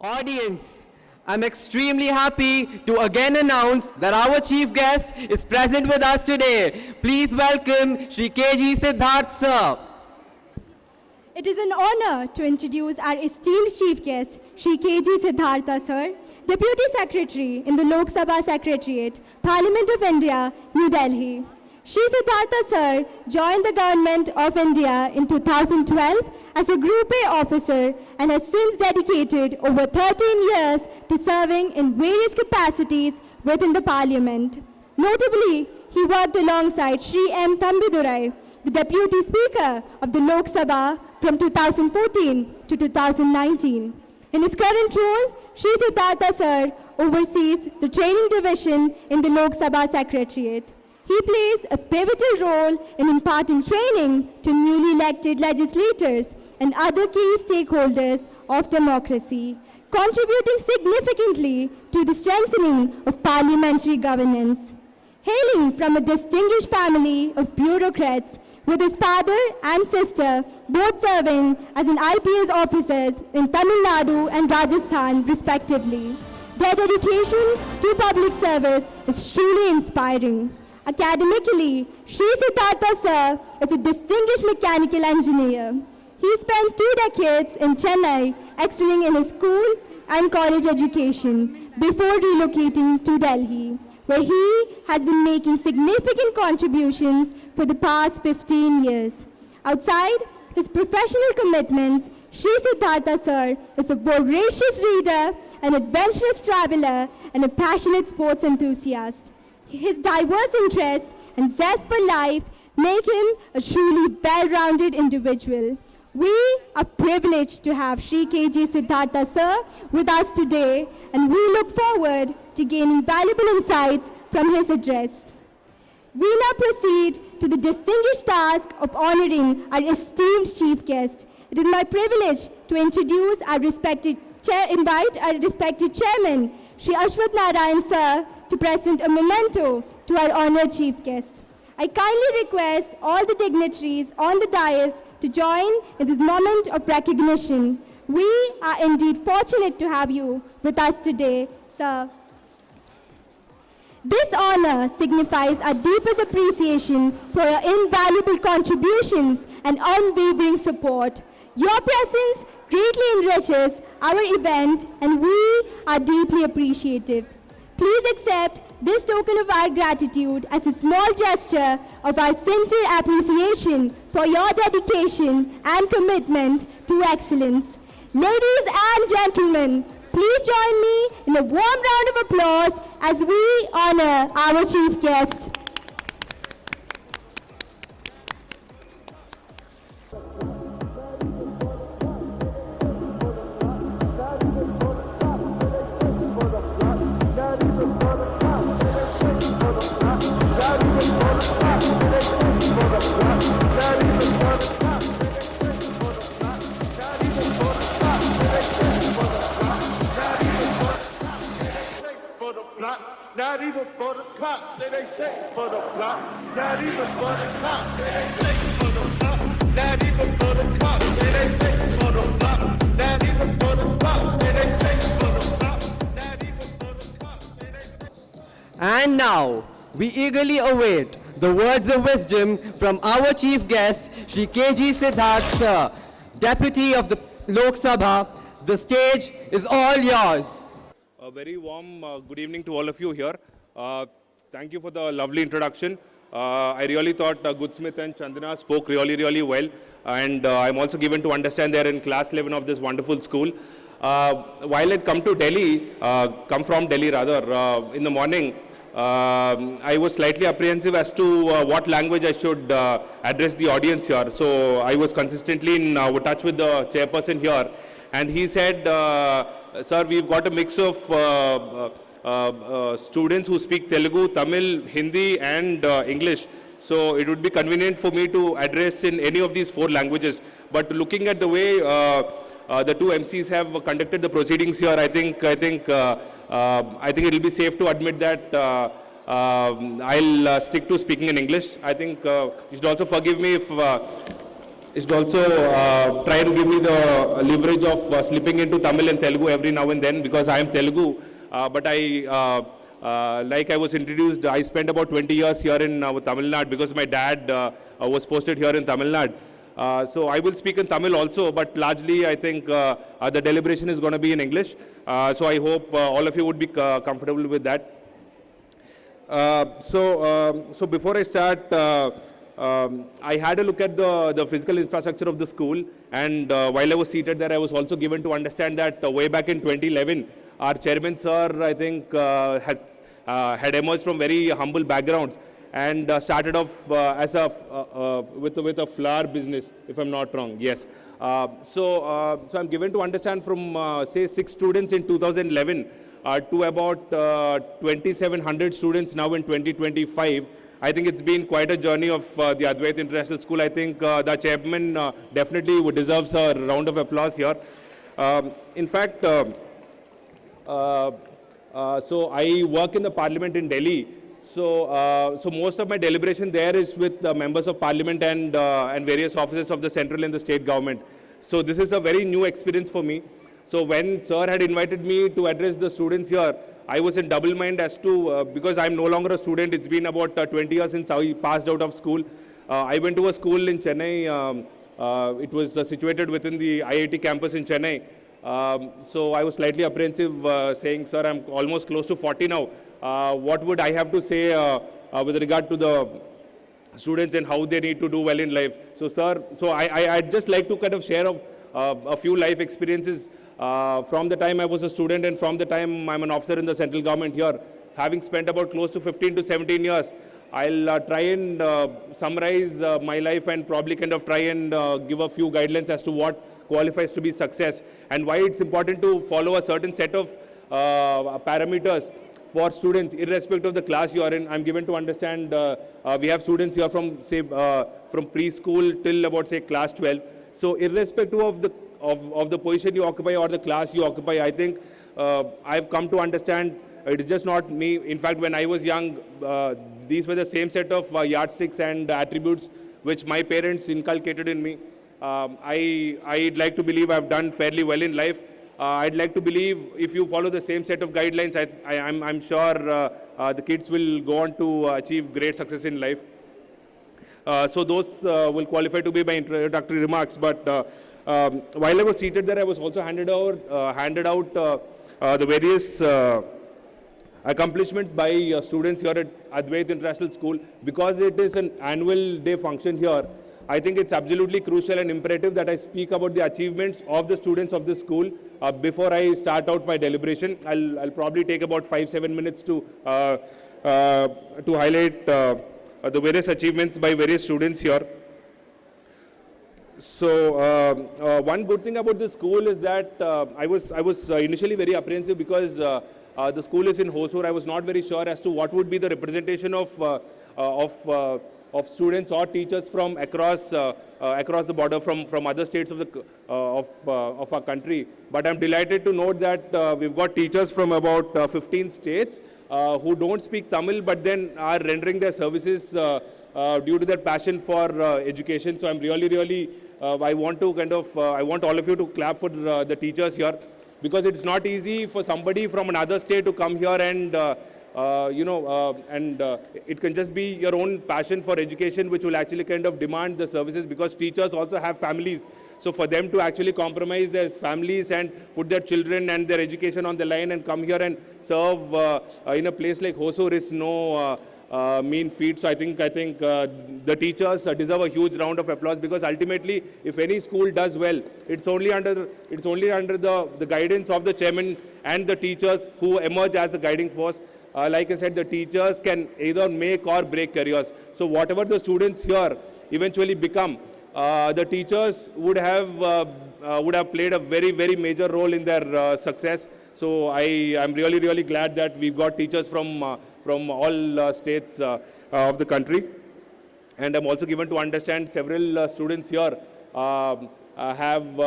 Audience, I'm extremely happy to again announce that our chief guest is present with us today. Please welcome Shri KG Siddharth sir. It is an honor to introduce our esteemed chief guest, Shri KG Siddhartha sir, Deputy Secretary in the Lok Sabha Secretariat, Parliament of India, New Delhi. Shri Siddhartha sir joined the Government of India in 2012 as a Group A officer and has since dedicated over 13 years to serving in various capacities within the Parliament. Notably, he worked alongside Shri M. Thambidurai, the Deputy Speaker of the Lok Sabha from 2014 to 2019. In his current role, Shri Siddhartha sir oversees the training division in the Lok Sabha Secretariat. He plays a pivotal role in imparting training to newly elected legislators and other key stakeholders of democracy, contributing significantly to the strengthening of parliamentary governance. Hailing from a distinguished family of bureaucrats, with his father and sister both serving as an IPS officers in Tamil Nadu and Rajasthan respectively, their dedication to public service is truly inspiring. Academically, Shri Siddhartha sir is a distinguished mechanical engineer. He spent 2 decades in Chennai excelling in his school and college education before relocating to Delhi, where he has been making significant contributions for the past 15 years. Outside his professional commitments, Shri Siddhartha sir is a voracious reader, an adventurous traveler, and a passionate sports enthusiast. His diverse interests and zest for life make him a truly well-rounded individual. We are privileged to have Shri KG Siddhartha sir with us today, and we look forward to gaining valuable insights from his address. We now proceed to the distinguished task of honoring our esteemed chief guest. It is my privilege to invite our respected chairman, Shri Advaith Narayan sir, to present a memento to our honored chief guest. I kindly request all the dignitaries on the dais to join in this moment of recognition. We are indeed fortunate to have you with us today, sir. This honor signifies our deepest appreciation for your invaluable contributions and unwavering support. Your presence greatly enriches our event, and we are deeply appreciative. Please accept this token of our gratitude as a small gesture of our sincere appreciation for your dedication and commitment to excellence. Ladies and gentlemen, please join me in a warm round of applause as we honor our chief guest. Not even for the cops, say they say for the block. Not even for the cops, say they say for the block. Not even for the cops, say they say for the block. Not even for the cops, say they say for the block. Not even for the cops, say they say. And now, we eagerly await the words of wisdom from our chief guest, Shri KG Siddharth sir, Deputy of the Lok Sabha. The stage is all yours. A very warm good evening to all of you here. Thank you for the lovely introduction. I really thought Goodsmith and Chandana spoke really well, and I'm also given to understand they're in class 11 of this wonderful school. While I come from Delhi rather, in the morning, I was slightly apprehensive as to what language I should address the audience here. So I was consistently in touch with the chairperson here, and he said, sir, we've got a mix of students who speak Telugu, Tamil, Hindi and English. So it would be convenient for me to address in any of these 4 languages. But looking at the way the 2 MCs have conducted the proceedings here, I think it will be safe to admit that I'll stick to speaking in English. I think you should also forgive me if should also try to give me the leverage of slipping into Tamil and Telugu every now and then, because I am Telugu. But like I was introduced, I spent about 20 years here in Tamil Nadu because my dad was posted here in Tamil Nadu. So I will speak in Tamil also, but largely I think the deliberation is going to be in English. So I hope all of you would be comfortable with that. So before I start, I had a look at the physical infrastructure of the school, and while I was seated there, I was also given to understand that way back in 2011, our chairman sir, I think, had emerged from very humble backgrounds and started off as with a flower business, if I'm not wrong. Yes. So I'm given to understand from say 6 students in 2011 to about 2,700 students now in 2025. I think it's been quite a journey of the Advaith International School. I think the chairman definitely deserves a round of applause here. In fact, so I work in the parliament in Delhi. So most of my deliberation there is with the members of parliament and various offices of the central and the state government. So this is a very new experience for me. So when sir had invited me to address the students here, I was in double mind as to, because I'm no longer a student, it's been about 20 years since I passed out of school. I went to a school in Chennai. It was situated within the IIT campus in Chennai. So I was slightly apprehensive, saying, sir, I'm almost close to 40 now. What would I have to say with regard to the students and how they need to do well in life? So sir, I'd just like to kind of share a few life experiences from the time I was a student and from the time I'm an officer in the central government here. Having spent about close to 15 to 17 years, I'll try and summarize my life and probably kind of try and give a few guidelines as to what qualifies to be success and why it's important to follow a certain set of parameters for students, irrespective of the class you are in. I'm given to understand we have students here from, say, from preschool till about, say, class 12. So irrespective of the position you occupy or the class you occupy, I think I've come to understand it is just not me. In fact, when I was young, these were the same set of yardsticks and attributes which my parents inculcated in me. I'd like to believe I've done fairly well in life. I'd like to believe if you follow the same set of guidelines, I'm sure the kids will go on to achieve great success in life. So those will qualify to be my introductory remarks. But while I was seated there, I was also handed out the various accomplishments by students here at Advaith International School. Because it is an annual day function here, I think it's absolutely crucial and imperative that I speak about the achievements of the students of this school before I start out my deliberation. I'll probably take about 5-7 minutes to highlight the various achievements by various students here. So one good thing about this school is that I was initially very apprehensive because the school is in Hosur. I was not very sure as to what would be the representation of students or teachers from across the border from other states of our country. But I'm delighted to note that we've got teachers from about 15 states who don't speak Tamil but then are rendering their services due to their passion for education. So I'm really I want all of you to clap for the teachers here, because it's not easy for somebody from another state to come here and it can just be your own passion for education which will actually kind of demand the services, because teachers also have families. So for them to actually compromise their families and put their children and their education on the line and come here and serve in a place like Hosur is no mean feat. So I think the teachers deserve a huge round of applause, because ultimately, if any school does well, it's only under the guidance of the chairman and the teachers who emerge as the guiding force. Like I said, the teachers can either make or break careers. So whatever the students here eventually become, the teachers would have played a very major role in their success. So I'm really glad that we've got teachers from all states of the country. And I'm also given to understand several students here have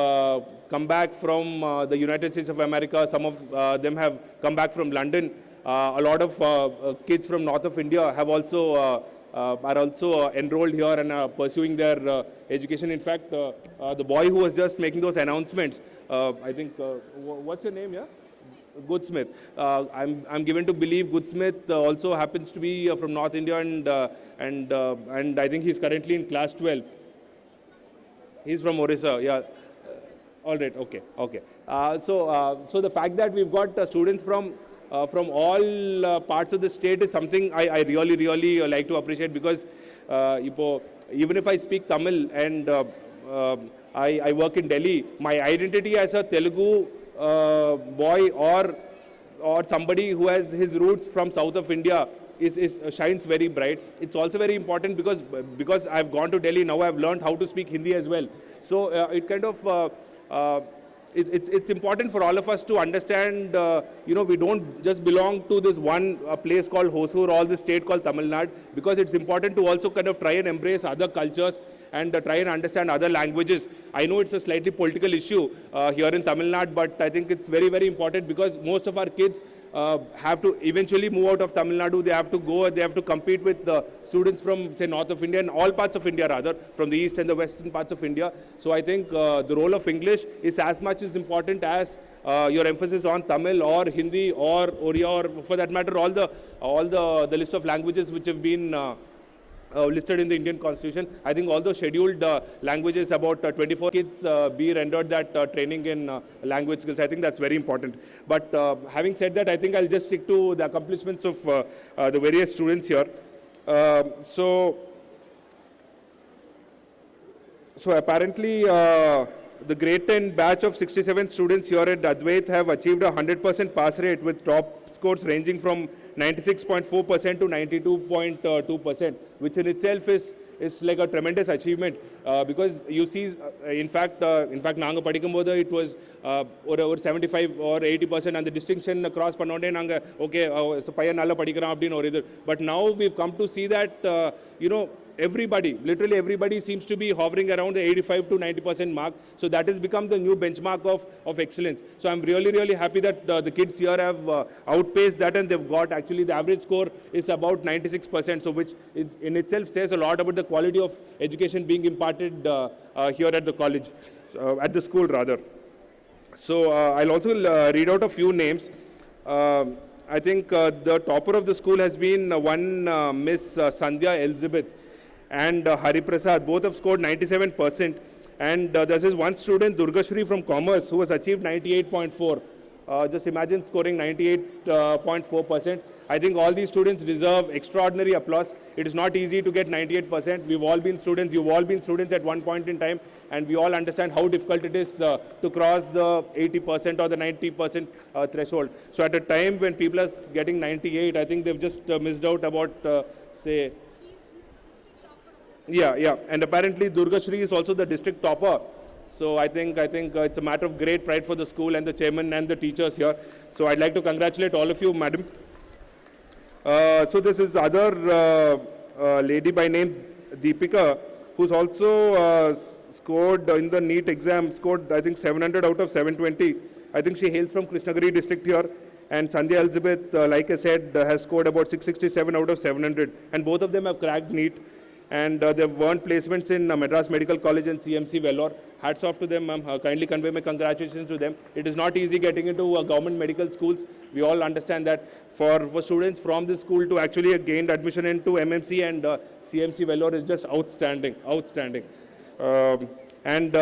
come back from the United States of America. Some of them have come back from London. A lot of kids from north of India have also are also enrolled here and are pursuing their education. In fact, the boy who was just making those announcements, I think, what's your name, yeah? Goodsmith. I'm given to believe Goodsmith also happens to be from North India, and I think he's currently in class 12. He's from Orissa, yeah. All right, okay, okay. So the fact that we've got students from all parts of the state is something I really, really like to appreciate, because even if I speak Tamil and I work in Delhi, my identity as a Telugu boy or somebody who has his roots from south of India shines very bright. It's also very important because I've gone to Delhi, now I've learned how to speak Hindi as well. So it kind of it's important for all of us to understand, we don't just belong to this one place called Hosur or this state called Tamil Nadu, because it's important to also kind of try and embrace other cultures and try and understand other languages. I know it's a slightly political issue here in Tamil Nadu, but I think it's very, very important, because most of our kids have to eventually move out of Tamil Nadu. They have to go, they have to compete with the students from, say, north of India and all parts of India, rather, from the east and the western parts of India. So I think the role of English is as much as important as your emphasis on Tamil or Hindi or Oriya, or for that matter, all the list of languages which have been listed in the Indian Constitution. I think all those scheduled languages, about 24 kids be rendered that training in language skills. I think that's very important. But having said that, I think I'll just stick to the accomplishments of the various students here. So apparently the grade 10 batch of 67 students here at Advaith have achieved a 100% pass rate, with top scores ranging from 96.4% to 92.2%, which in itself is like a tremendous achievement, because you see, in fact, Nanga Padikumbodhu, it was over 75 or 80%, and the distinction across Panonde Nanga, okay, so Paya Nalla Padikara Abdin or either. But now we've come to see that, everybody, literally everybody seems to be hovering around the 85 to 90% mark. So that has become the new benchmark of excellence. So I'm really, really happy that the kids here have outpaced that, and they've got, actually the average score is about 96%, so which in itself says a lot about the quality of education being imparted here at the college, at the school rather. So I'll also read out a few names. I think the topper of the school has been one Miss Sandhya Elizabeth and Hari Prasad. Both have scored 97%. And there's this one student, Durgashri from Commerce, who has achieved 98.4. Just imagine scoring 98.4%. I think all these students deserve extraordinary applause. It is not easy to get 98%. We've all been students, you've all been students at one point in time, and we all understand how difficult it is to cross the 80% or the 90% threshold. So at a time when people are getting 98, I think they've just missed out about, say, yeah. And apparently Durgashri is also the district topper. So I think it's a matter of great pride for the school and the chairman and the teachers here. So I'd like to congratulate all of you, madam. So this is other lady by name Deepika, who's also scored in the NEET exam, scored I think 700 out of 720. I think she hails from Krishnagiri district here. And Sandhya Elizabeth, like I said, has scored about 667 out of 700. And both of them have cracked NEET. And they've earned placements in Madras Medical College and CMC Vellore. Hats off to them, ma'am. Kindly convey my congratulations to them. It is not easy getting into government medical schools. We all understand that. For students from this school to actually gain admission into MMC and CMC Vellore is just outstanding. And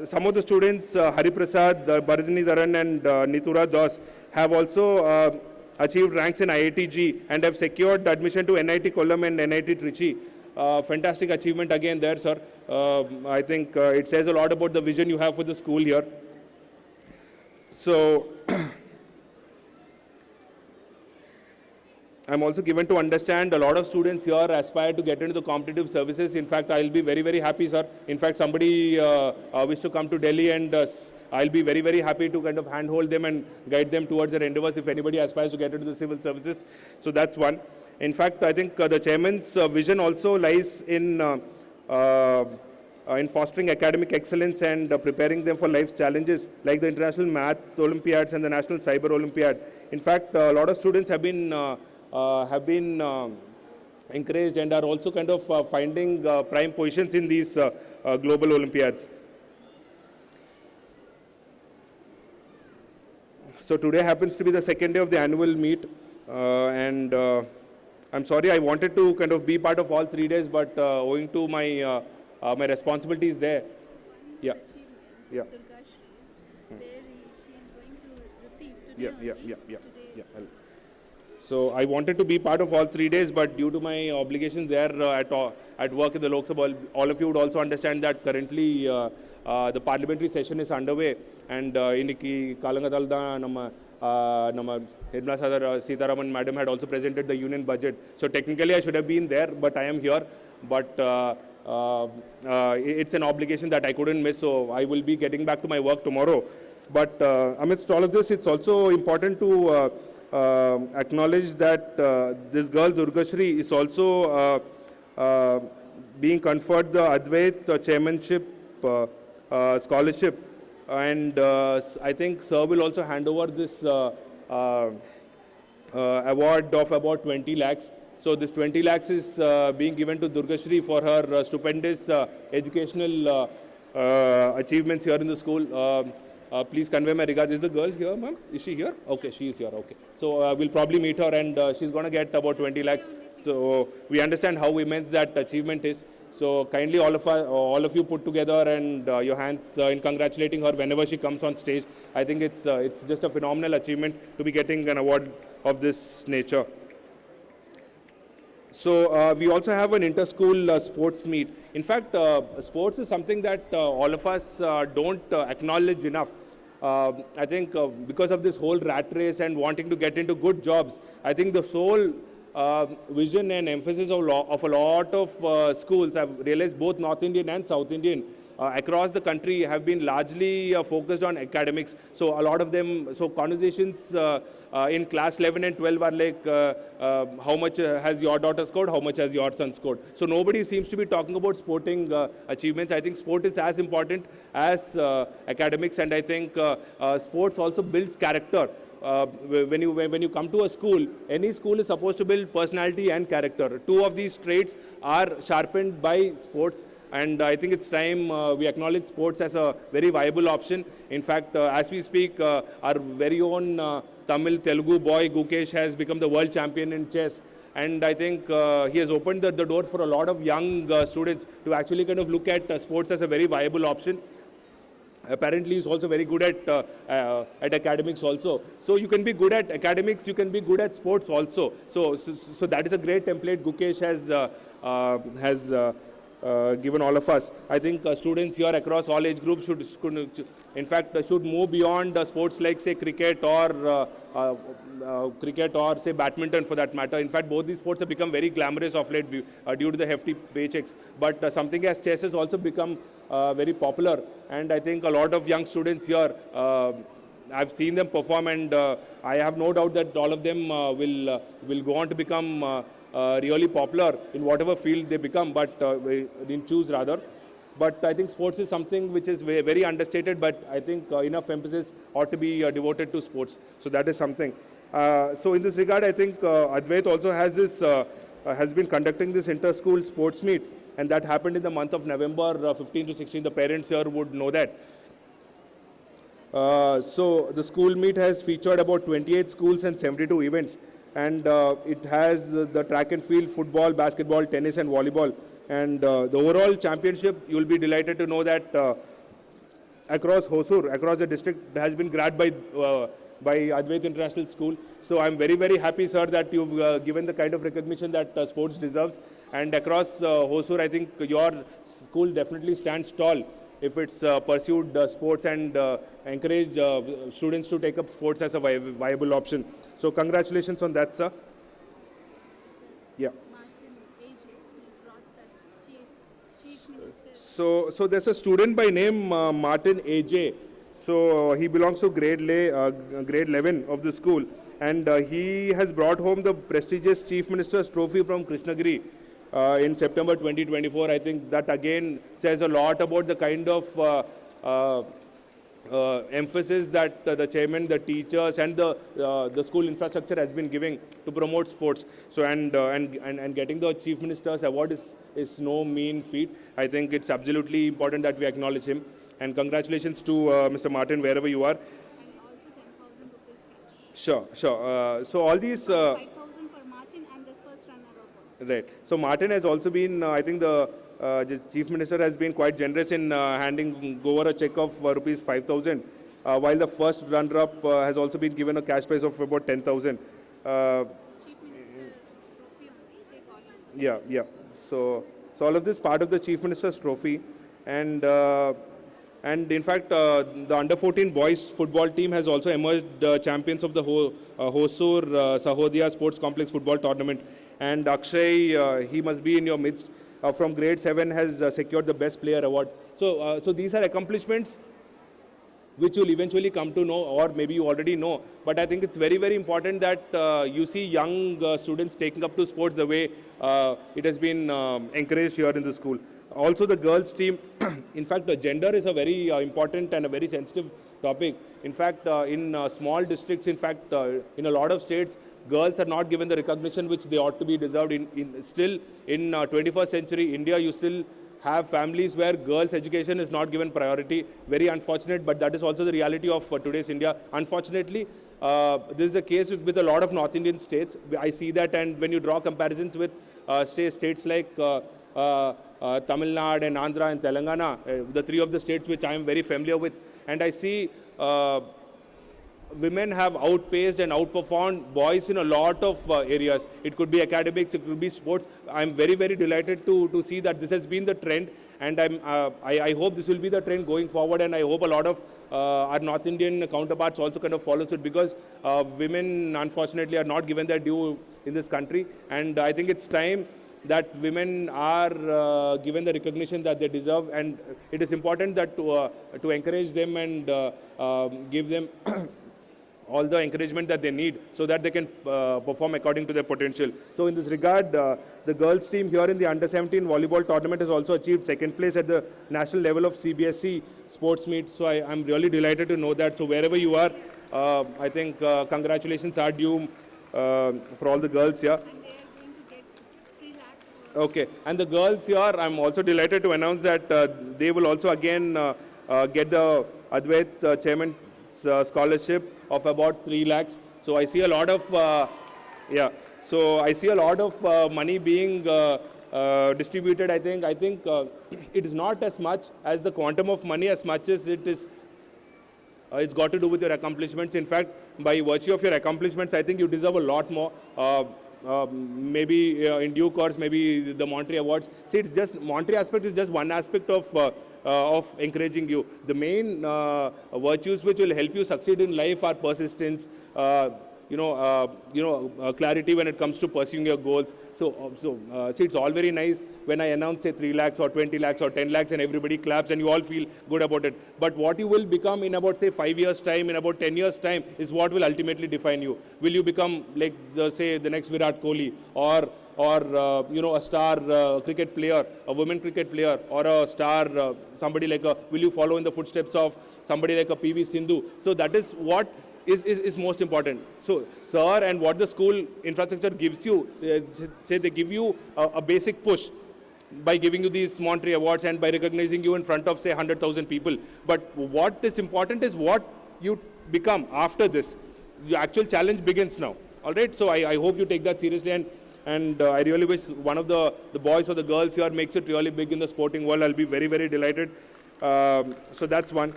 some of the students, Hari Prasad, Bharadini Dharan and Nitura Das, have also achieved ranks in IITG and have secured admission to NIT Kollam and NIT Trichy. Fantastic achievement again there, sir. I think it says a lot about the vision you have for the school here. So, I'm also given to understand a lot of students here aspire to get into the competitive services. In fact, I'll be very, very happy, sir. In fact, somebody wished to come to Delhi, and I'll be very, very happy to kind of handhold them and guide them towards their endeavors if anybody aspires to get into the civil services. So that's one. In fact, I think the chairman's vision also lies in fostering academic excellence and preparing them for life's challenges, like the International Math Olympiads and the National Cyber Olympiad. In fact, a lot of students have been encouraged and are also kind of finding prime positions in these global Olympiads. So today happens to be the second day of the annual meet, and I'm sorry, I wanted to kind of be part of all 3 days, but owing to my my responsibilities there. Yeah. Yeah. She's going to receive today. Yeah. So I wanted to be part of all 3 days, but due to my obligations there at work in the Lok Sabha, all of you would also understand that currently the parliamentary session is underway, and Iniki Kalangadalda Nama Nirmala Sitharaman Madam had also presented the union budget. So technically I should have been there, but I am here. But it's an obligation that I couldn't miss, so I will be getting back to my work tomorrow. But amidst all of this, it's also important to acknowledge that this girl, Durgashri, is also being conferred the Advaith chairmanship scholarship. And I think Sir will also hand over this award of about 20 lakhs. So this 20 lakhs is being given to Durgashri for her stupendous educational achievements here in the school. Please convey my regards. Is the girl here, ma'am? Is she here? Okay, she is here. Okay. So we'll probably meet her, and she's going to get about 20 lakhs. So we understand how immense that achievement is. So kindly all of you put together and your hands in congratulating her whenever she comes on stage. I think it's just a phenomenal achievement to be getting an award of this nature. So we also have an inter-school sports meet. In fact, sports is something that all of us don't acknowledge enough. I think because of this whole rat race and wanting to get into good jobs, I think the sole vision and emphasis of a lot of schools, I've realized both North Indian and South Indian, across the country have been largely focused on academics. So a lot of them, so conversations in class 11 and 12 are like, how much has your daughter scored, how much has your son scored. So nobody seems to be talking about sporting achievements. I think sport is as important as academics, and I think sports also builds character. When you come to a school, any school is supposed to build personality and character. Two of these traits are sharpened by sports. And I think it's time we acknowledge sports as a very viable option. In fact, as we speak, our very own Tamil Telugu boy Gukesh has become the world champion in chess. And I think he has opened the doors for a lot of young students to actually kind of look at sports as a very viable option. Apparently, he's also very good at academics also. So you can be good at academics, you can be good at sports also. So that is a great template Gukesh has given all of us. I think students here across all age groups should move beyond sports like say cricket or say badminton for that matter. In fact, both these sports have become very glamorous of late due to the hefty paychecks. But something as chess has also become very popular, and I think a lot of young students here, I've seen them perform, and I have no doubt that all of them will go on to become really popular in whatever field they become, but in choose rather. But I think sports is something which is very understated, but I think enough emphasis ought to be devoted to sports. So that is something. So in this regard, I think Advaith also has been conducting this inter-school sports meet, and that happened in the month of November 15 to 16. The parents here would know that. So the school meet has featured about 28 schools and 72 events. And it has the track and field, football, basketball, tennis and volleyball. And the overall championship, you will be delighted to know that across Hosur, across the district, has been grabbed by Advaith International School. So I'm very, very happy, sir, that you've given the kind of recognition that sports deserves. And across Hosur, I think your school definitely stands tall if it's pursued sports and encouraged students to take up sports as a viable option. So congratulations on that, sir. Yeah. Martin AJ, he brought that chief minister. So there's a student by name Martin AJ. So he belongs to grade 11 of the school, and he has brought home the prestigious Chief Minister's Trophy from Krishnagiri in September 2024. I think that again says a lot about the kind of emphasis that the chairman, the teachers, and the school infrastructure has been giving to promote sports. So and getting the Chief Minister's award is no mean feat. I think it's absolutely important that we acknowledge him. And congratulations to Mr. Martin, wherever you are. And also 10,000 rupees cash. Sure, sure. So all these. 5,000 for Martin and the first runner-up also. Right. So Martin has also been, I think the Chief Minister has been quite generous in handing over a check of rupees 5,000, while the first runner-up has also been given a cash prize of about 10,000. Chief Minister trophy only, they call it. Yeah, yeah. So all of this part of the Chief Minister's trophy, and in fact, the under-14 boys football team has also emerged champions of the Hosur Sahodaya Sports Complex football tournament. And Akshay, he must be in your midst. From grade 7 has secured the best player award. So these are accomplishments which you'll eventually come to know, or maybe you already know. But I think it's very, very important that you see young students taking up to sports the way it has been encouraged here in the school. Also, the girls' team, in fact, gender is a very important and a very sensitive topic. In fact, in small districts, in fact, in a lot of states, girls are not given the recognition which they ought to be deserved. Still, in 21st century India, you still have families where girls' education is not given priority. Very unfortunate, but that is also the reality of today's India. Unfortunately, this is the case with a lot of North Indian states. I see that, and when you draw comparisons with, say, states like Tamil Nadu and Andhra and Telangana, the three of the states which I am very familiar with, and I see women have outpaced and outperformed boys in a lot of areas. It could be academics, it could be sports. I'm very, very delighted to see that this has been the trend, and I hope this will be the trend going forward, and I hope a lot of our North Indian counterparts also kind of follow suit, because women, unfortunately, are not given their due in this country, and I think it's time that women are given the recognition that they deserve, and it is important that to encourage them and give them all the encouragement that they need so that they can perform according to their potential. So in this regard, the girls team here in the under-17 volleyball tournament has also achieved second place at the national level of CBSE sports meet. So I'm really delighted to know that. So wherever you are, I think congratulations are due for all the girls here. And they are going to get 3 lakh. Okay, and the girls here, I'm also delighted to announce that they will also again get the Advaith chairman's scholarship of about 3 lakhs. So I see a lot of, So I see a lot of money being distributed. I think it is not as much as the quantum of money as much as it is. It's got to do with your accomplishments. In fact, by virtue of your accomplishments, I think you deserve a lot more. Maybe in due course, maybe the Monterey Awards. See, it's just Monterey aspect is just one aspect of encouraging you. The main virtues which will help you succeed in life are persistence, clarity when it comes to pursuing your goals. So see, it's all very nice when I announce, say, 3 lakhs or 20 lakhs or 10 lakhs and everybody claps and you all feel good about it. But what you will become in about, say, 5 years' time, in about 10 years' time, is what will ultimately define you. Will you become, like, say, the next Virat Kohli, or a star cricket player, a women cricket player, or a star, somebody like will you follow in the footsteps of somebody like a PV Sindhu? So that is what is most important. So, sir, and what the school infrastructure gives you, say they give you a basic push by giving you these Monterey Awards and by recognizing you in front of, say, 100,000 people. But what is important is what you become after this. Your actual challenge begins now. All right. So I hope you take that seriously, and I really wish one of the boys or the girls here makes it really big in the sporting world. I'll be very, very delighted. So that's one.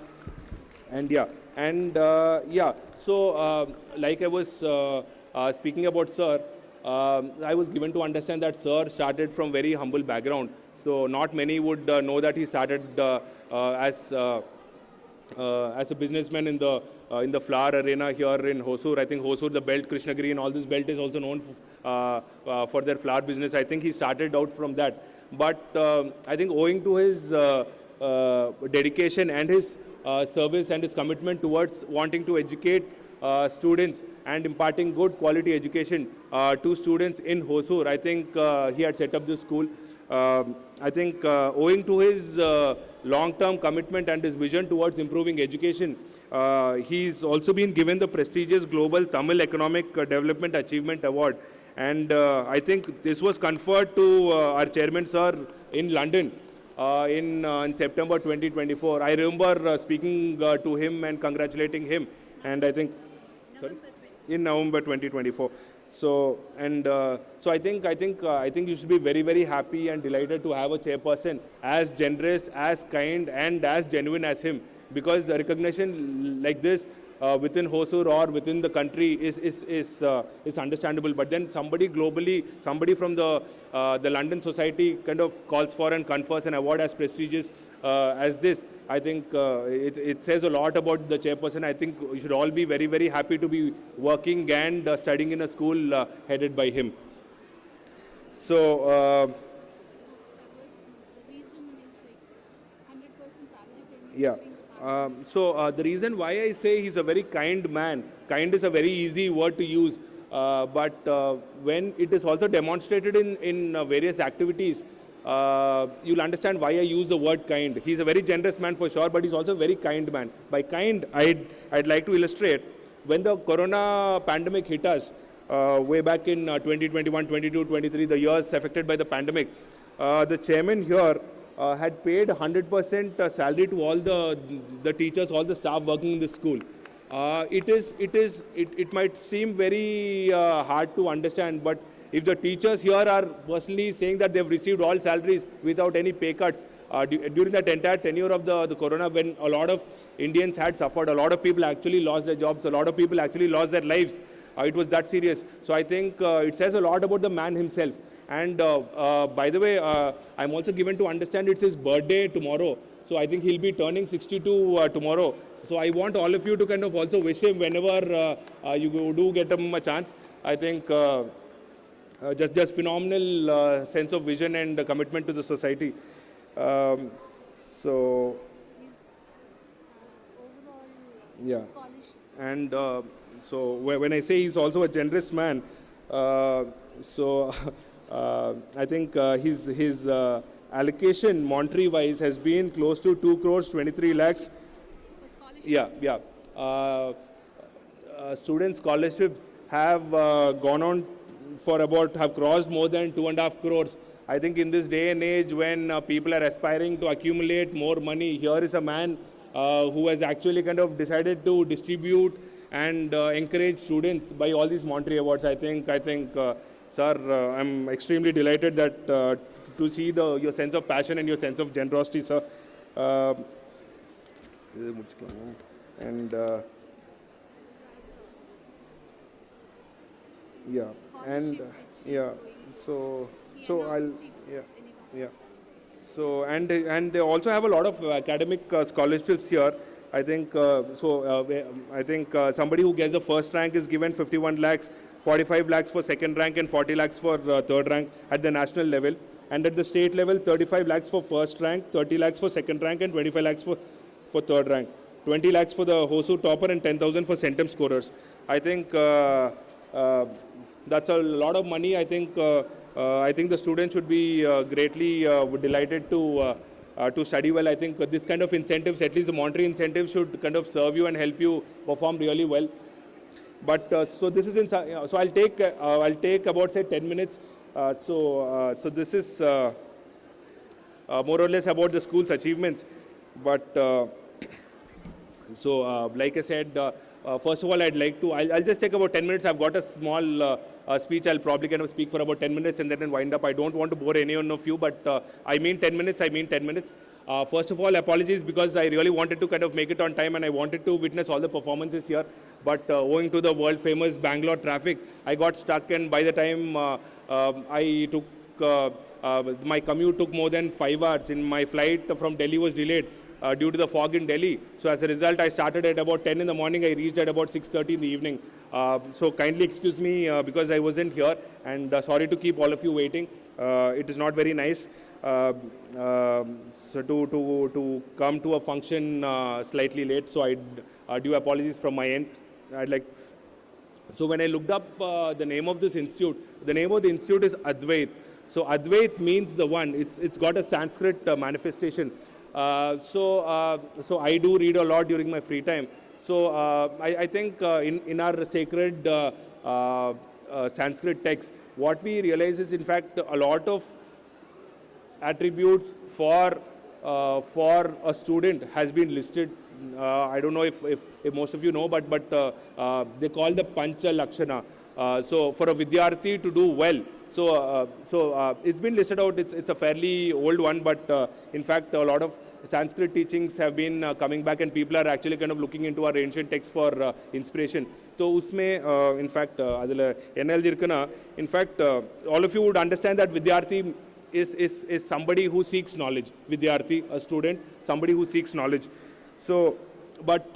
And so like I was speaking about Sir, I was given to understand that Sir started from very humble background. So not many would know that he started as a businessman in the flower arena here in Hosur. I think Hosur, the belt, Krishnagiri, and all this belt is also known for their flower business. I think he started out from that. But I think owing to his dedication and his service and his commitment towards wanting to educate students and imparting good quality education to students in Hosur, I think he had set up this school. I think owing to his long-term commitment and his vision towards improving education. He's also been given the prestigious Global Tamil Economic Development Achievement Award. And I think this was conferred to our chairman, sir, in London in September 2024. I remember speaking to him and congratulating him. And I think, sorry, in November 2024. So I think you should be very, very happy and delighted to have a chairperson as generous, as kind, and as genuine as him. Because the recognition like this within Hosur or within the country is understandable. But then somebody globally, somebody from the London Society kind of calls for and confers an award as prestigious as this. I think it says a lot about the chairperson. I think you should all be very, very happy to be working and studying in a school headed by him. So, The reason is like 100% salary payment. yeah. The reason why I say he's a very kind man, kind is a very easy word to use, but when it is also demonstrated in various activities, you'll understand why I use the word kind. He's a very generous man for sure, but he's also a very kind man. By kind, I'd like to illustrate, when the corona pandemic hit us, way back in 2021, 22, 23, the years affected by the pandemic, the chairman here had paid 100% salary to all the teachers, all the staff working in the school. It might seem very hard to understand, but if the teachers here are personally saying that they've received all salaries without any pay cuts, during that entire tenure of the corona, when a lot of Indians had suffered, a lot of people actually lost their jobs, a lot of people actually lost their lives. It was that serious. So I think it says a lot about the man himself. And by the way, I'm also given to understand it's his birthday tomorrow. So I think he'll be turning 62 tomorrow. So I want all of you to kind of also wish him whenever you do get him a chance. I think just phenomenal sense of vision and commitment to the society. So, Overall yeah. scholarship. And so when I say he's also a generous man, I think his allocation monetary wise has been close to 2 crores 23 lakhs. For scholarship. Yeah. Student scholarships have gone on for have crossed more than 2.5 crores. I think in this day and age when people are aspiring to accumulate more money, here is a man who has actually kind of decided to distribute and encourage students by all these monetary awards. I think, sir, I'm extremely delighted that to see your sense of passion and your sense of generosity, sir. And yeah, and yeah, so I'll yeah. So and they also have a lot of academic scholarships here. I think somebody who gets the first rank is given 51 lakhs, 45 lakhs for second rank, and 40 lakhs for third rank at the national level. And at the state level, 35 lakhs for first rank, 30 lakhs for second rank, and 25 lakhs for third rank. 20 lakhs for the Hosur topper and 10,000 for centum scorers. I think that's a lot of money. I think the students should be greatly delighted to study well. I think this kind of incentives, at least the monetary incentives, should kind of serve you and help you perform really well. But so this is so I'll take about say 10 minutes. So this is more or less about the school's achievements. But like I said, first of all, I'll just take about 10 minutes. I've got a small speech. I'll probably kind of speak for about 10 minutes and then wind up. I don't want to bore anyone of you, but I mean 10 minutes. First of all, apologies because I really wanted to kind of make it on time and I wanted to witness all the performances here. But owing to the world famous Bangalore traffic, I got stuck, and by the time I took my commute took more than 5 hours. In my flight from Delhi was delayed due to the fog in Delhi. So as a result, I started at about 10 in the morning. I reached at about 6:30 in the evening. So kindly excuse me because I wasn't here, and sorry to keep all of you waiting. It is not very nice. So to come to a function slightly late, so I do apologies from my end. So when I looked up the name of this institute, the name of the institute is Advaith. So Advaith means the one. It's got a Sanskrit manifestation. So I do read a lot during my free time. So I think in our sacred Sanskrit text, what we realize is, in fact, a lot of attributes for a student has been listed. I don't know if most of you know, but they call the Pancha Lakshana. So for a Vidyarthi to do well, so it's been listed out. It's a fairly old one, but in fact a lot of Sanskrit teachings have been coming back, and people are actually kind of looking into our ancient texts for inspiration. So usme in fact adula enna eldirukana, in fact all of you would understand that Vidyarthi is somebody who seeks knowledge. Vidyarthi, a student, somebody who seeks knowledge. So, but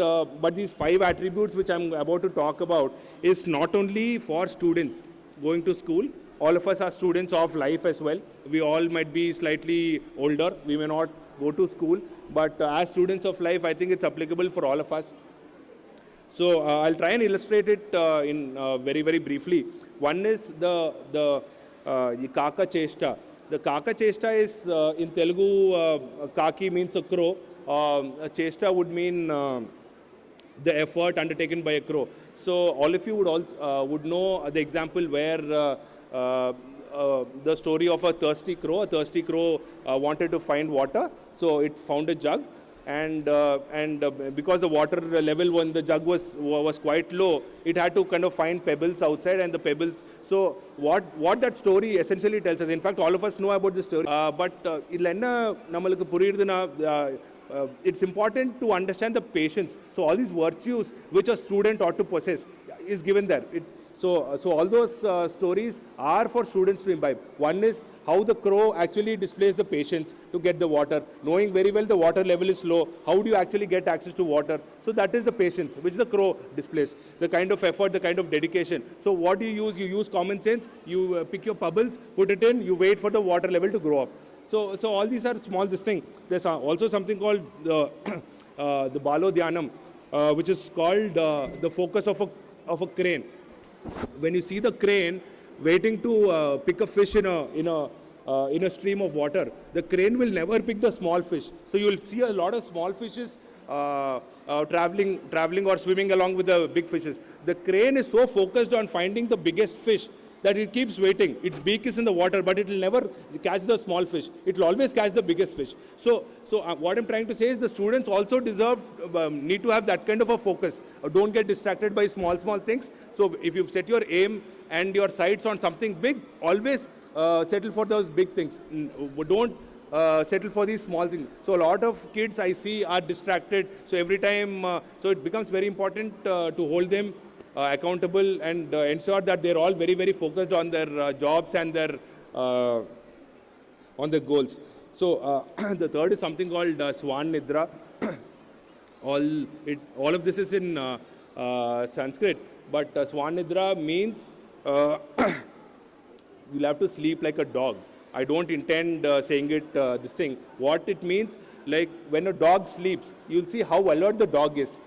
these 5 attributes which I'm about to talk about is not only for students going to school. All of us are students of life as well. We all might be slightly older. We may not go to school, but as students of life, I think it's applicable for all of us. So I'll try and illustrate it in very, very briefly. One is the Kaka Cheshta. The Kaka Cheshta is, in Telugu, Kaki means a crow. Cheshta would mean the effort undertaken by a crow. So all of you would know the example where the story of a thirsty crow. A thirsty crow wanted to find water, so it found a jug, and because the water level when the jug was quite low, it had to kind of find pebbles outside, and the pebbles. So what that story essentially tells us, in fact all of us know about this story, but it's important to understand the patience. So all these virtues which a student ought to possess is given there. So all those stories are for students to imbibe. One is how the crow actually displays the patience to get the water, knowing very well the water level is low. How do you actually get access to water? So that is the patience which the crow displays, the kind of effort, the kind of dedication. So what do you use? You use common sense. You pick your pebbles, put it in, you wait for the water level to grow up. So all these are small this thing. There's also something called the Balo Dhyanam, which is called the focus of a crane. When you see the crane waiting to pick a fish in a stream of water, the crane will never pick the small fish. So you will see a lot of small fishes traveling or swimming along with the big fishes. The crane is so focused on finding the biggest fish that it keeps waiting. Its beak is in the water, but it will never catch the small fish. It will always catch the biggest fish. So what I'm trying to say is the students also need to have that kind of a focus. Don't get distracted by small things. So if you set your aim and your sights on something big, always settle for those big things. Don't settle for these small things. So a lot of kids I see are distracted. So every time, so it becomes very important to hold them accountable and ensure that they're all very, very focused on their jobs and their on their goals. So the third is something called Swan Nidra. All of this is in Sanskrit, but Swan Nidra means you'll have to sleep like a dog. I don't intend saying it this thing. What it means, like when a dog sleeps, you'll see how alert the dog is.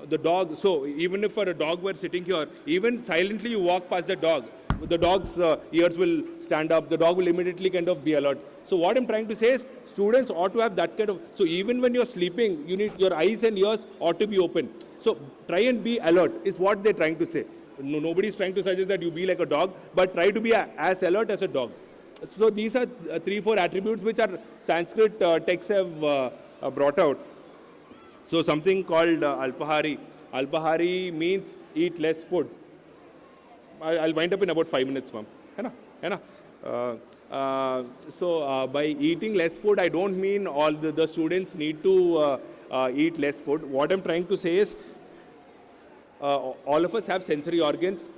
The dog, so even if for a dog were sitting here, even silently you walk past the dog's ears will stand up, the dog will immediately kind of be alert. So what I'm trying to say is students ought to have that kind of, so even when you're sleeping, you need your eyes and ears ought to be open. So try and be alert is what they're trying to say. No, nobody's trying to suggest that you be like a dog, but try to be as alert as a dog. So these are 3-4 attributes which our Sanskrit texts have brought out. So something called Alpahari. Alpahari means eat less food. I'll wind up in about 5 minutes, ma'am. So by eating less food, I don't mean all the students need to eat less food. What I'm trying to say is all of us have sensory organs.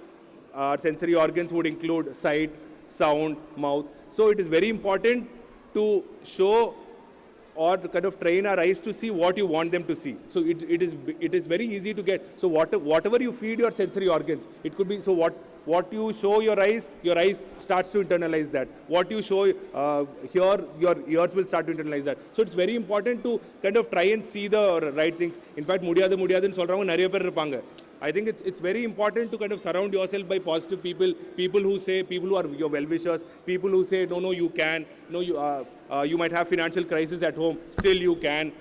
Our sensory organs would include sight, sound, mouth. So it is very important to show or kind of train our eyes to see what you want them to see. So it is very easy to get. So whatever you feed your sensory organs, it could be, so what you show your eyes starts to internalize that. What you show here, your ears will start to internalize that. So it's very important to kind of try and see the right things. In fact, முடியாதுன்னு சொல்றவங்க நிறைய பேர் இருப்பாங்க. I think it's very important to kind of surround yourself by positive people, people who are your well-wishers, people who say, no, you can, no, you might have financial crisis at home, still you can,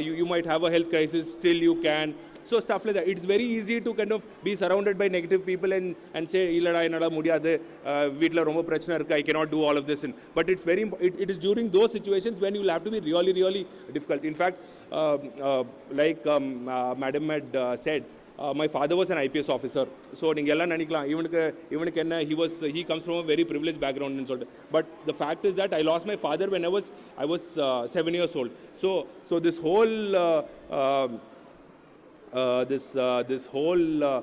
you might have a health crisis, still you can. So stuff like that. It's very easy to kind of be surrounded by negative people and say, I cannot do all of this. But it is during those situations when you'll have to be really, really difficult. In fact, like Madam had said, my father was an IPS officer. So he comes from a very privileged background and sort of. But the fact is that I lost my father when I was 7 years old. So this whole this whole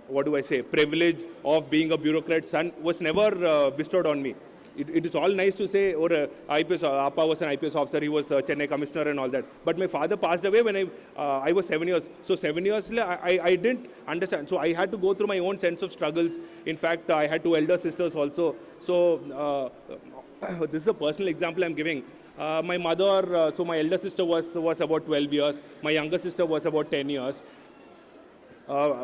what do I say, privilege of being a bureaucrat's son was never bestowed on me. It is all nice to say, or IPS, Appa was an IPS officer, he was a Chennai commissioner and all that. But my father passed away when I was 7 years. So 7 years, I didn't understand. So I had to go through my own sense of struggles. In fact, I had two elder sisters also. So this is a personal example I'm giving. My mother, so my elder sister was about 12 years. My younger sister was about 10 years.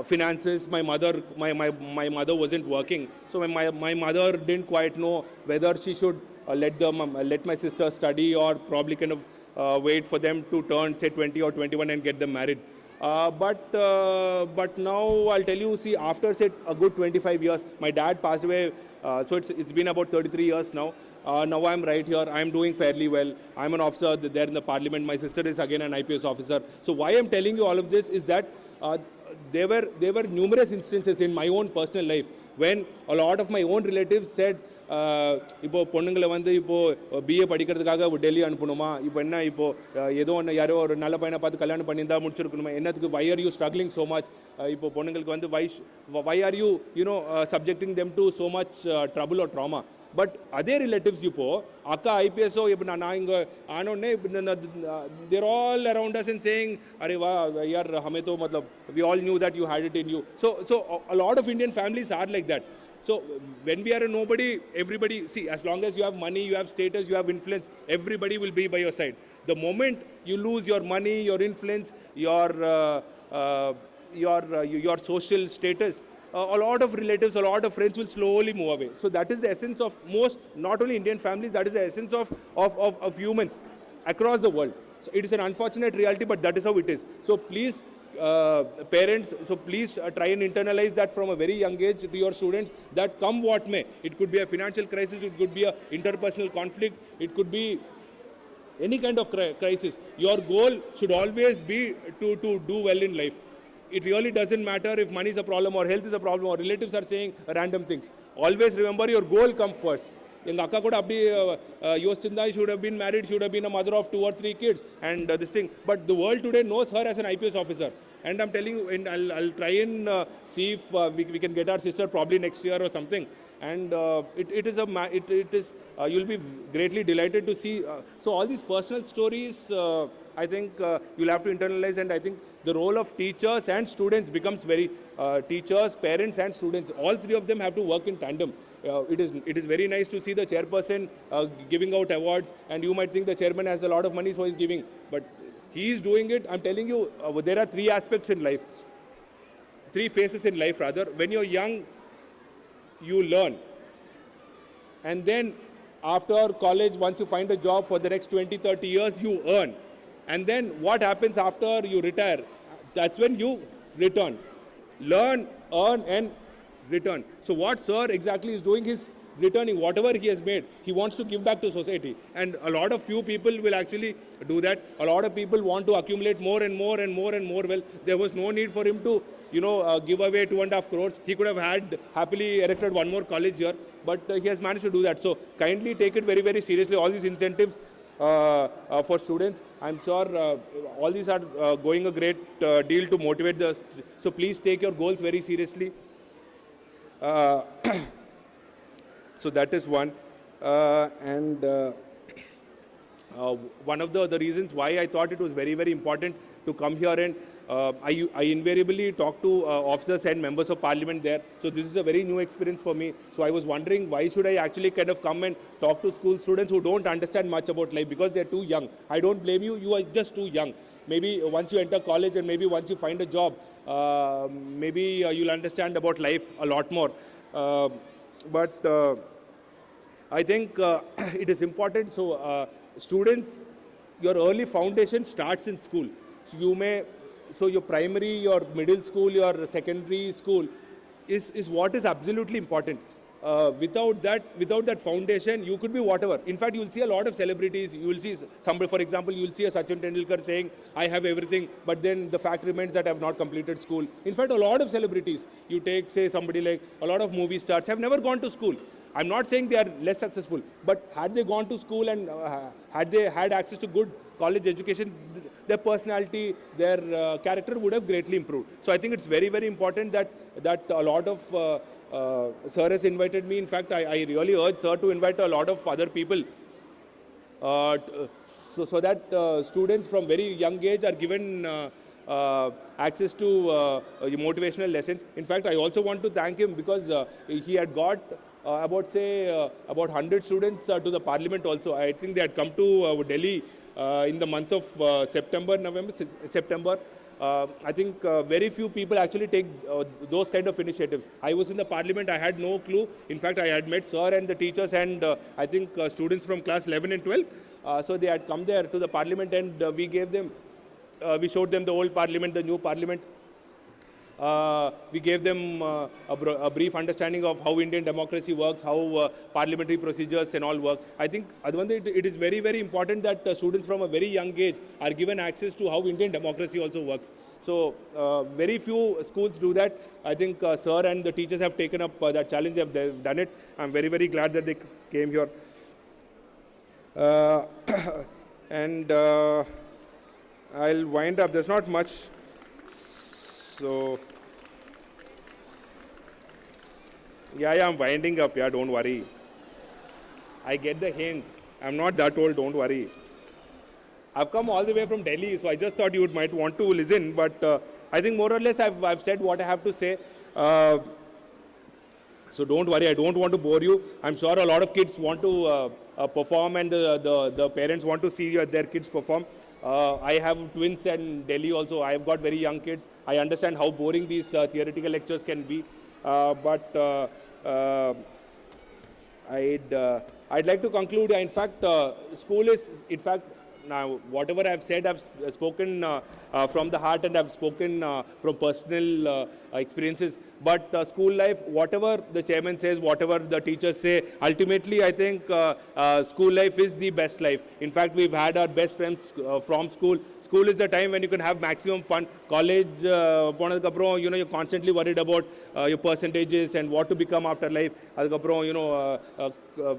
Finances, my mother wasn't working, so my mother didn't quite know whether she should let my sister study or probably kind of wait for them to turn say 20 or 21 and get them married. But now I'll tell you, see, after say a good 25 years, my dad passed away. So it's been about 33 years now. Now I'm right here. I'm doing fairly well. I'm an officer there in the parliament. My sister is again an IPS officer. So why I'm telling you all of this is that there were numerous instances in my own personal life when a lot of my own relatives said, இப்போ பொண்ணுங்களை வந்து இப்போ BA படிக்கிறதுக்காக டெல்லி அனுப்பணுமா, இப்போ என்ன இப்போ ஏதோ ஒன்று யாரோ ஒரு நல்ல பையனை பார்த்து கல்யாணம் பண்ணியிருந்தா முடிச்சிருக்கணுமா, என்னத்துக்கு why are you struggling so much, இப்போ பொண்ணுங்களுக்கு வந்து why are you subjecting them to so much trouble or trauma. But other relatives இப்போ அக்கா ஐபிஎஸ்ஓ இப்போ நான் இங்கே ஆனோடனே they're all around us and saying array வா யார் हमें तो मतलब we all knew that you had it in you. So a lot of Indian families are like that. So when we are a nobody, everybody, see, as long as you have money, you have status, you have influence, everybody will be by your side. The moment you lose your money, your influence, your social status, a lot of relatives, a lot of friends will slowly move away. So that is the essence of most, not only Indian families, that is the essence of humans across the world. So it is an unfortunate reality, but that is how it is. So please, parents, so please try and internalize that from a very young age to your students, that come what may. It could be a financial crisis, it could be a interpersonal conflict, it could be any kind of crisis. Your goal should always be to do well in life. It really doesn't matter if money is a problem or health is a problem or relatives are saying random things. Always remember your goal comes first. எங்கள் அக்கா கூட அப்படி யோசிச்சிருந்தா she would have been married, she would have been a mother of 2 or 3 kids and this thing. But the world today knows her as an IPS officer. And I'm telling you, and I'll try and see if we can get our sister probably next year or something. And it is you'll be greatly delighted to see. So all these personal stories, I think you'll have to internalize, and I think the role of teachers and students becomes very, teachers, parents and students, all three of them have to work in tandem. It is very nice to see the chairperson giving out awards, and you might think the chairman has a lot of money, so he's giving. But he is doing it. I'm telling you, there are 3 aspects in life, 3 phases in life rather. When you're young, you learn. And then after college, once you find a job for the next 20, 30 years, you earn. And then what happens after you retire? That's when you return. Learn, earn and return. So what Sir exactly is doing is returning whatever he has made. He wants to give back to society. And a lot of few people will actually do that. A lot of people want to accumulate more and more and more and more. Well, there was no need for him to, give away 2.5 crores. He could have had happily erected one more college here, but he has managed to do that. So kindly take it very, very seriously. All these incentives for students, I'm sure all these are going a great deal to motivate the. So please take your goals very seriously. So that is one. And one of the reasons why I thought it was very, very important to come here, and I invariably talk to officers and members of parliament there. So this is a very new experience for me. So I was wondering, why should I actually kind of come and talk to school students who don't understand much about life because they're too young. I don't blame you. You are just too young. maybe once you enter college and maybe once you find a job, maybe you'll understand about life a lot more. But I think it is important. So students, your early foundation starts in school. So your primary, your middle school, your secondary school is what is absolutely important. Without that foundation, you could be whatever. In fact, you will see a lot of celebrities. You will see somebody, for example, you will see a Sachin Tendulkar saying, "I have everything," but then the fact remains that I have not completed school. In fact, a lot of celebrities, you take, say, somebody like a lot of movie stars have never gone to school. I'm not saying they are less successful, but had they gone to school and had they had access to good college education, their personality, their character would have greatly improved. So I think it's very, very important that a lot of Sir has invited me. In fact, I really urge Sir to invite a lot of other people so that students from very young age are given access to motivational lessons. In fact, I also want to thank him because he had got about 100 students to the parliament also. I think they had come to Delhi in the month of September. I think very few people actually take those kind of initiatives. I was in the parliament, I had no clue. In fact, I had met Sir and the teachers and I think students from class 11 and 12. So they had come there to the parliament and we showed them the old parliament, the new parliament. We gave them a brief understanding of how Indian democracy works, how parliamentary procedures and all work. I think, Advaith, it is very, very important that students from a very young age are given access to how Indian democracy also works. So, very few schools do that. I think Sir and the teachers have taken up that challenge. They've done it. I'm very, very glad that they came here. And I'll wind up. There's not much. So, yeah, I'm winding up, yeah, don't worry. I get the hint. I'm not that old, don't worry. I've come all the way from Delhi, so I just thought you might want to listen, but I think more or less I've said what I have to say. So don't worry, I don't want to bore you. I'm sure a lot of kids want to perform and the parents want to see their kids perform. I have twins in Delhi also. I have got very young kids. I understand how boring these theoretical lectures can be. But I'd like to conclude. In fact, school is, in fact, now whatever I've said, I've spoken from the heart and I've spoken from personal experiences. But school life, whatever the chairman says, whatever the teachers say, ultimately I think school life is the best life. In fact, we've had our best friends from school. School is the time when you can have maximum fun. College, you're constantly worried about your percentages and what to become after life.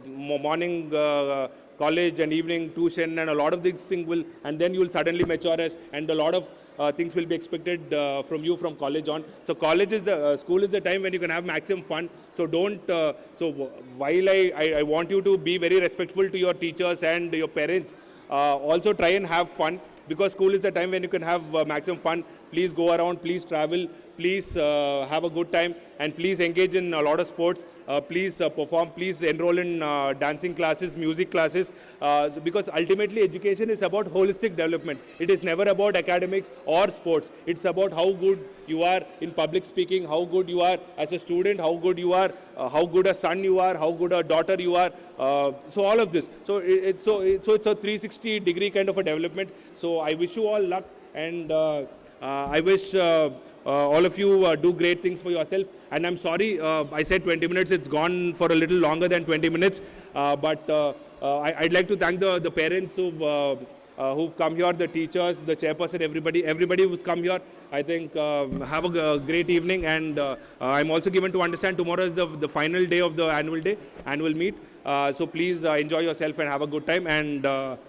Morning college and evening tuition and a lot of these things will, and then you'll suddenly mature and a lot of things will be expected from you from college on. So college is school is the time when you can have maximum fun. So don't, so while I want you to be very respectful to your teachers and your parents, also try and have fun, because school is the time when you can have maximum fun. Please go around, please travel, please have a good time, and please engage in a lot of sports. Please perform, please enroll in dancing classes, music classes, because ultimately education is about holistic development. It is never about academics or sports. It's about how good you are in public speaking, how good you are as a student, how good you are, how good a son you are, how good a daughter you are. So all of this. So it's a 360-degree kind of a development. So I wish you all luck, and I wish all of you do great things for yourself. And I'm sorry, I said 20 minutes. It's gone for a little longer than 20 minutes. But I'd like to thank the parents who've come here, the teachers, the chairperson, everybody who's come here. I think have a great evening. And I'm also given to understand tomorrow is the final day of the annual meet. So please enjoy yourself and have a good time. And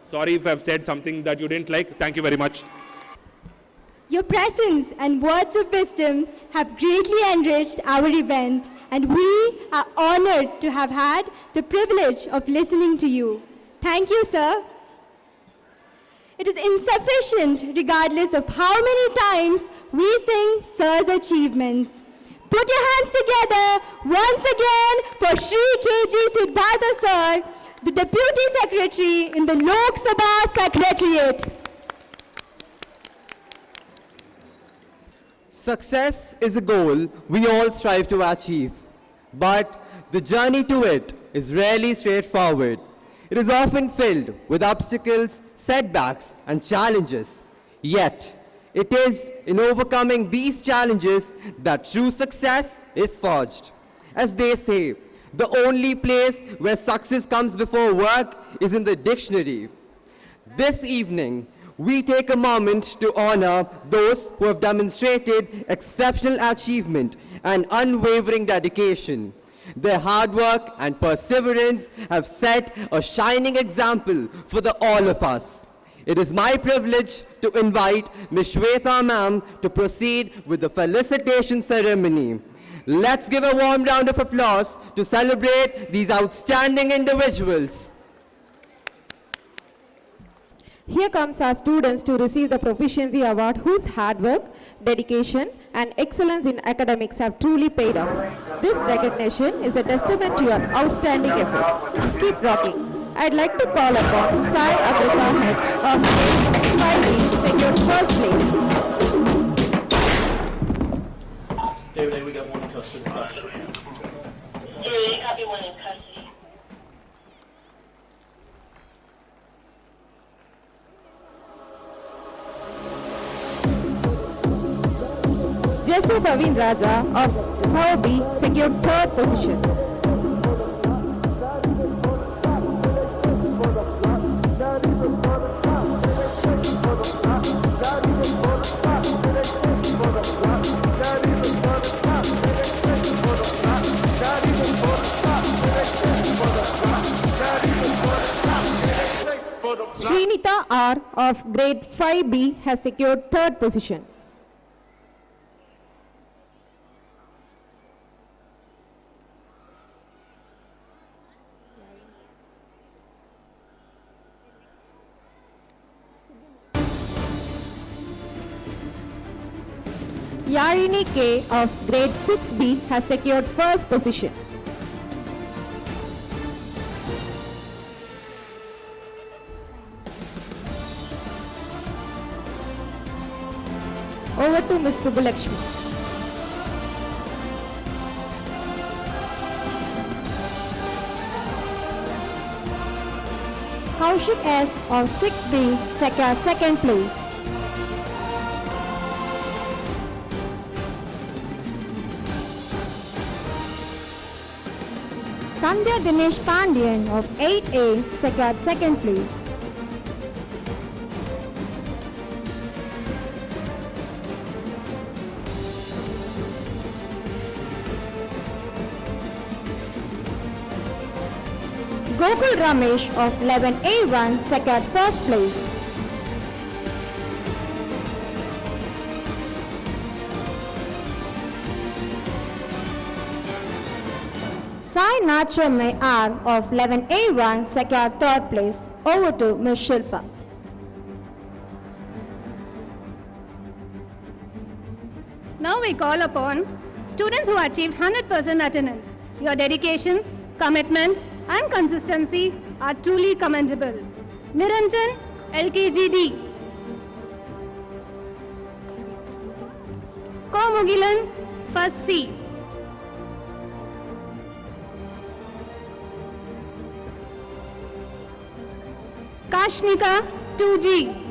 sorry if I've said something that you didn't like. Thank you very much. Your presence and words of wisdom have greatly enriched our event, and we are honored to have had the privilege of listening to you. Thank you, sir. It is insufficient regardless of how many times we sing sir's achievements. Put your hands together once again for Shri K.G. Siddhartha sir, the Deputy Secretary in the Lok Sabha Secretariat. Success is a goal we all strive to achieve, but the journey to it is rarely straightforward. It is often filled with obstacles, setbacks, and challenges. Yet, it is in overcoming these challenges that true success is forged. As they say, the only place where success comes before work is in the dictionary. This evening, we take a moment to honor those who have demonstrated exceptional achievement and unwavering dedication. Their hard work and perseverance have set a shining example for all of us. It is my privilege to invite Ms. Shweta ma'am to proceed with the felicitation ceremony. Let's give a warm round of applause to celebrate these outstanding individuals. Here comes our students to receive the Proficiency Award whose hard work, dedication and excellence in academics have truly paid off. This recognition is a testament to your outstanding efforts. Keep rocking. I'd like to call upon Sai Advaith H of grade 5B secured first place. David, we got one in custody. Yeah, you copy one in custody. Jesu Bhavin Raja of 4B secured third position. Srinita R of grade 5B has secured third position. Yarini K of grade 6B has secured first position. Over to Ms. Subulakshmi. Kaushik S of 6B secures second place. Sandhya Dinesh Pandian of 8A secured second place. Gokul Ramesh of 11A1 secured first place. Sai Nachame R of 11A1 secured third place. Over to Ms. Shilpa. Now we call upon students who achieved 100% attendance. Your dedication, commitment and consistency are truly commendable. Niranjan, LKGD. Komugilan, first C. Kashnika, 2G.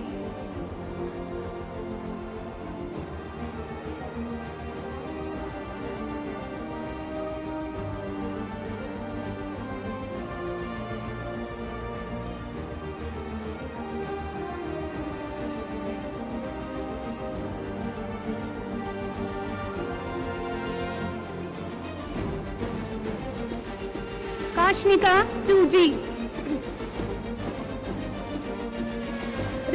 Kashnika, 2G.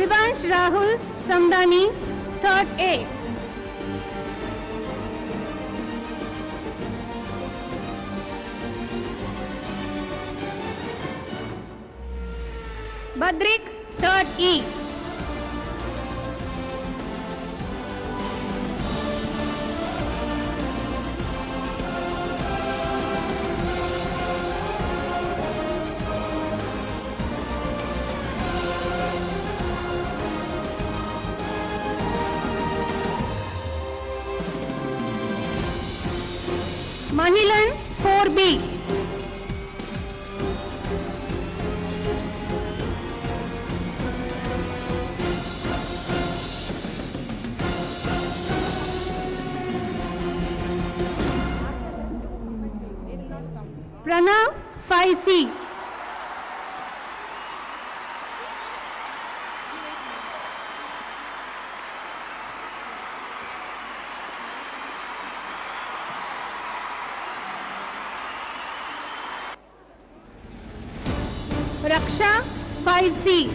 Rivansh Rahul Samdani, 3rd A. Badrik, 3rd E. Mahilan 4B. Pranav 5C. Raksha 5C.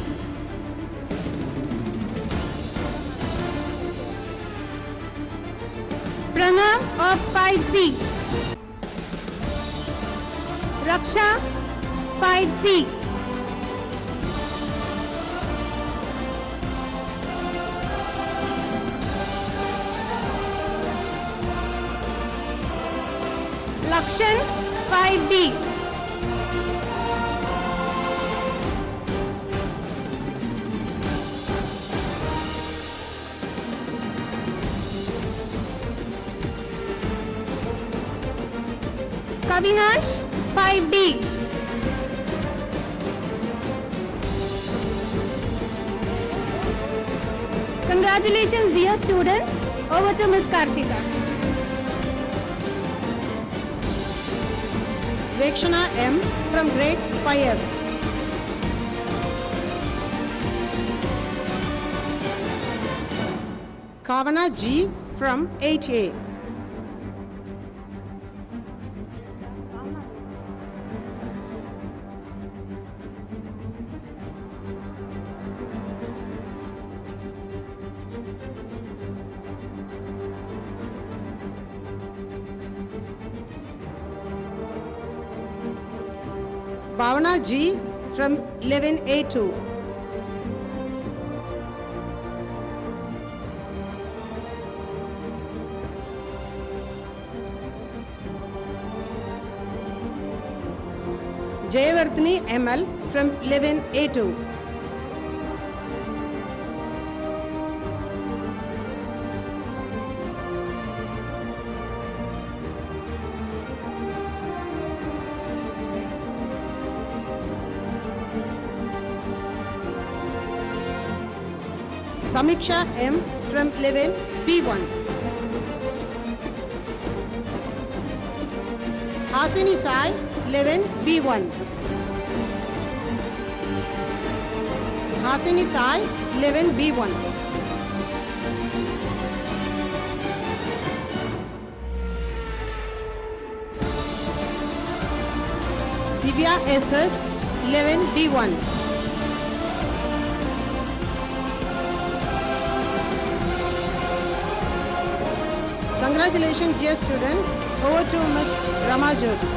Pranav of 5C. Raksha 5C. Lakshan 5B. Kavinash 5D. Congratulations, dear students. Over to Ms. Kartika. Rekshana M from grade 5F. Kavana G from 8A. Bhavana G from 11A2. Jayavardhani ML from 11A2. Samiksha M from 11B1. Hasini Sai 11B1. Hasini Sai 11B1. Divya SS 11B1. Congratulations, dear students. Over to Ms. Ramajyoti.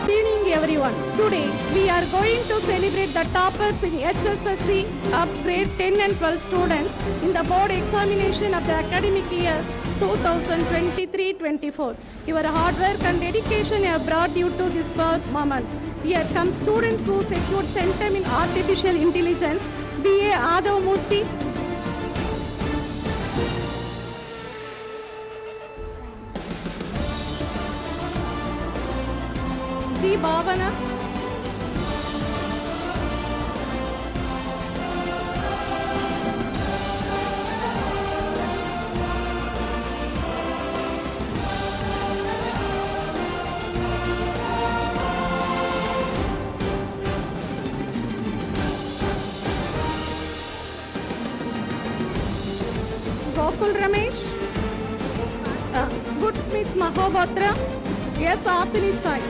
Good evening, everyone. Today, we are going to celebrate the toppers in HSSC of grade 10 and 12 students in the board examination of the academic year 2023-24. Your hard work and dedication have brought you to this proud moment. Here come students who secured centum in artificial intelligence, B.A. Adavamurthy, G. Bhavana, Gokul Ramesh, Goodsmith Mahobatra, S. Asini Sai.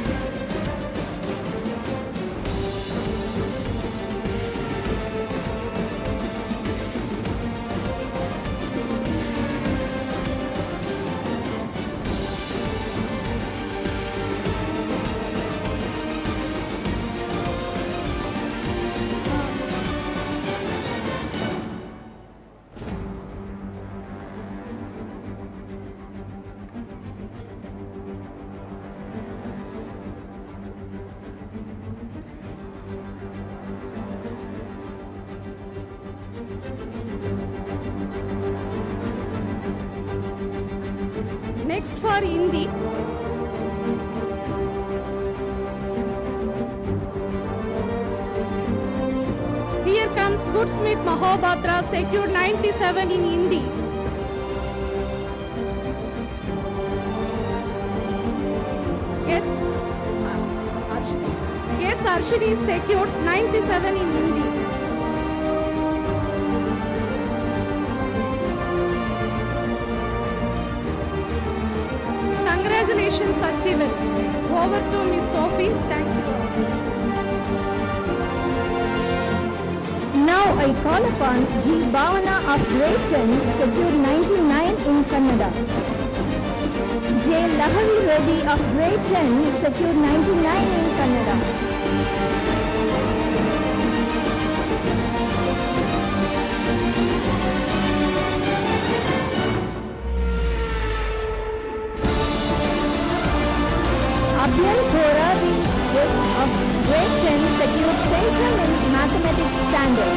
Next for Hindi. Here comes Goodsmith Mahobatra, secured 97 in Hindi. Yes, Yes, Arshini secured 97 in Hindi. Congratulations, achievers. Over to Miss Sophie. Thank you. Now I call upon G. Bhavana of grade 10, secured 99 in Kannada. J. Lahari Reddy of grade 10, secured 99 in Kannada. Abhyal Goravi is of grade 10, secured centrum in mathematics standard.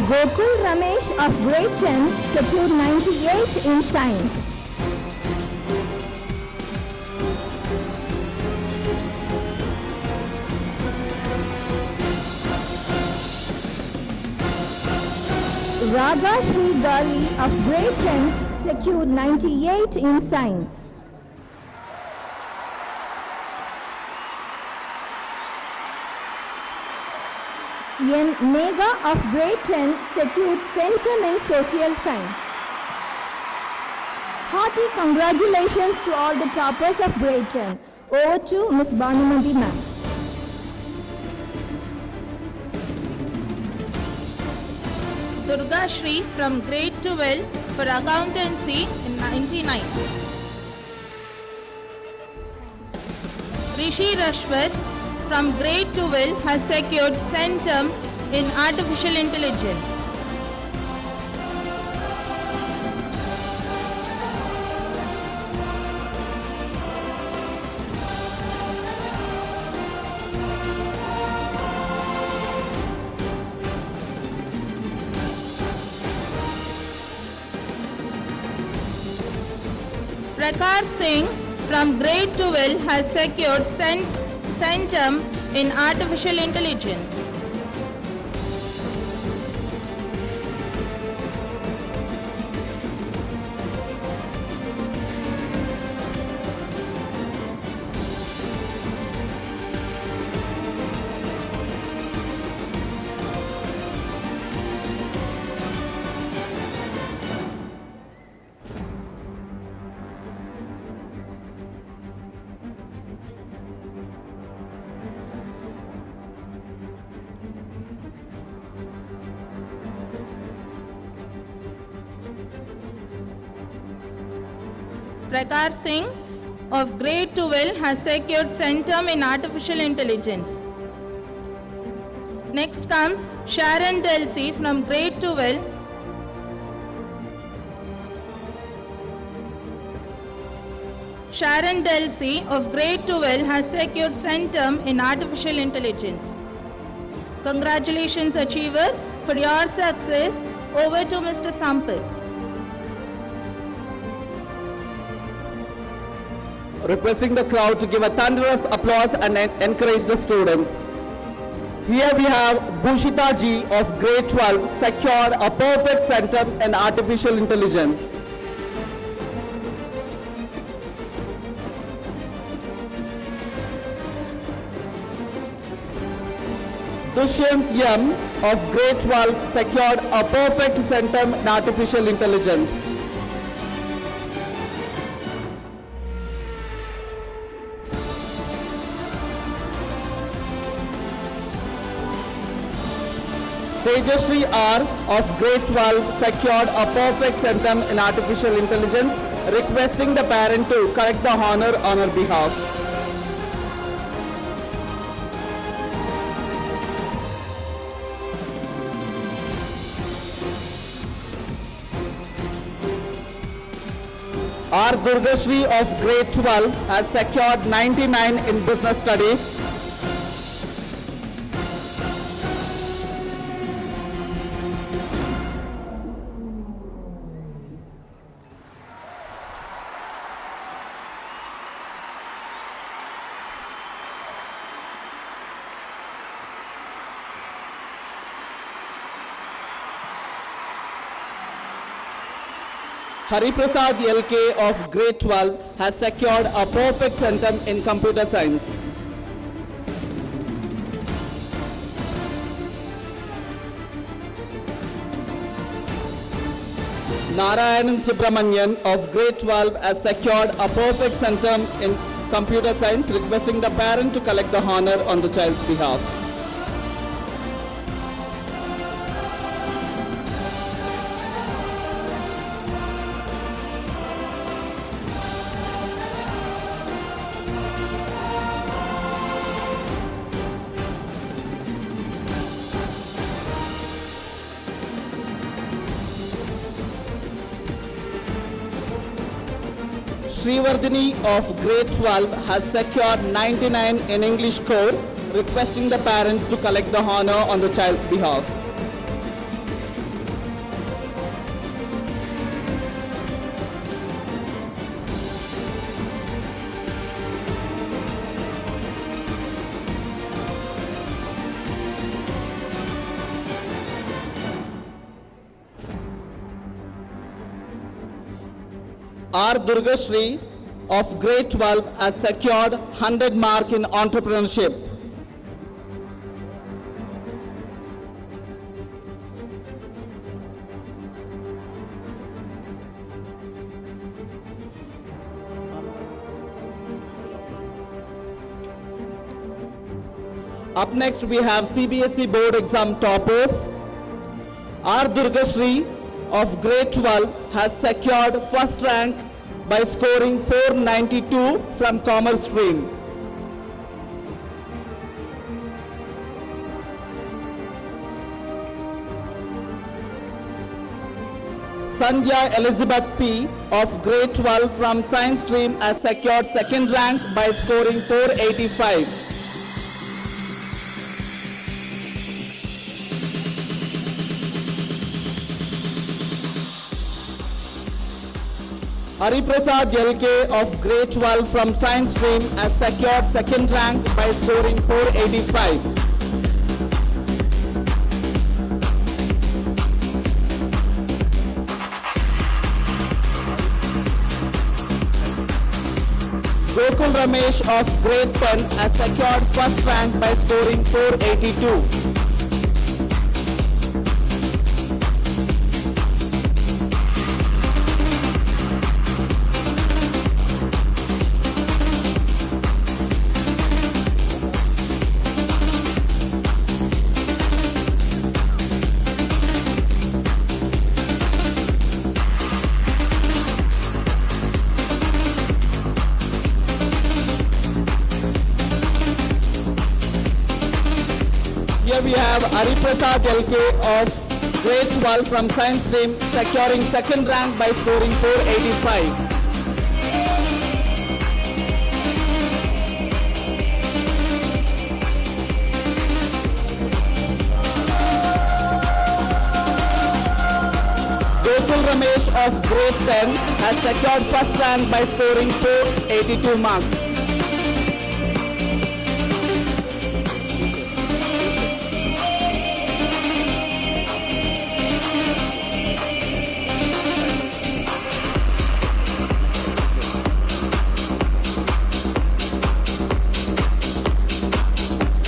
Gokul Ramesh of grade 10 secured 98 in science. Raga Sri Gali of grade 10 secured 98 in science. Yen Nega of grade 10 secured centum in social science. Hearty congratulations to all the toppers of grade 10. Over to Ms. Bhanumati ma'am. Durga Shri from grade 12 for accountancy in 99. Rishi Rashwat from grade 12 has secured centum in artificial intelligence. Prakar Singh from grade 12 has secured centum in artificial intelligence. Prakar Singh of grade 12 has secured centum in artificial intelligence. Next comes Sharon Delcy from grade 12. Sharon Delcy of grade 12 has secured centum in artificial intelligence. Congratulations, achiever, for your success. Over to Mr. Sampath. Requesting the crowd to give a thunderous applause and encourage the students. Here we have Bhushita Ji of grade 12 secured a perfect centum in artificial intelligence. Dushyant Yam of grade 12 secured a perfect centum in artificial intelligence. Tejasvi R of grade 12 secured a perfect centum in artificial intelligence, requesting the parent to correct the honor on her behalf. R. Durgashri of grade 12 has secured 99 in business studies. Hariprasad LK of grade 12 has secured a perfect centum in computer science. Narayanan Subramanian of grade 12 has secured a perfect centum in computer science, requesting the parent to collect the honor on the child's behalf. Srivardhini of grade 12 has secured 99 in English core, requesting the parents to collect the honor on the child's behalf. R. Durgashri of grade 12 has secured 100 mark in entrepreneurship. Up next we have CBSE board exam toppers. R. Durgashri of grade 12 has secured first rank by scoring 492 from commerce stream. Sandhya Elizabeth P. of grade 12 from science stream has secured second rank by scoring 485. Hariprasad LK of grade 12 from science stream has secured second rank by scoring 485. Gokul Ramesh of grade 10 has secured first rank by scoring 482. Here we have Hariprasad LK of grade 12 from science stream securing second rank by scoring 485. Gokul Ramesh of grade 10 has secured first rank by scoring 482 marks.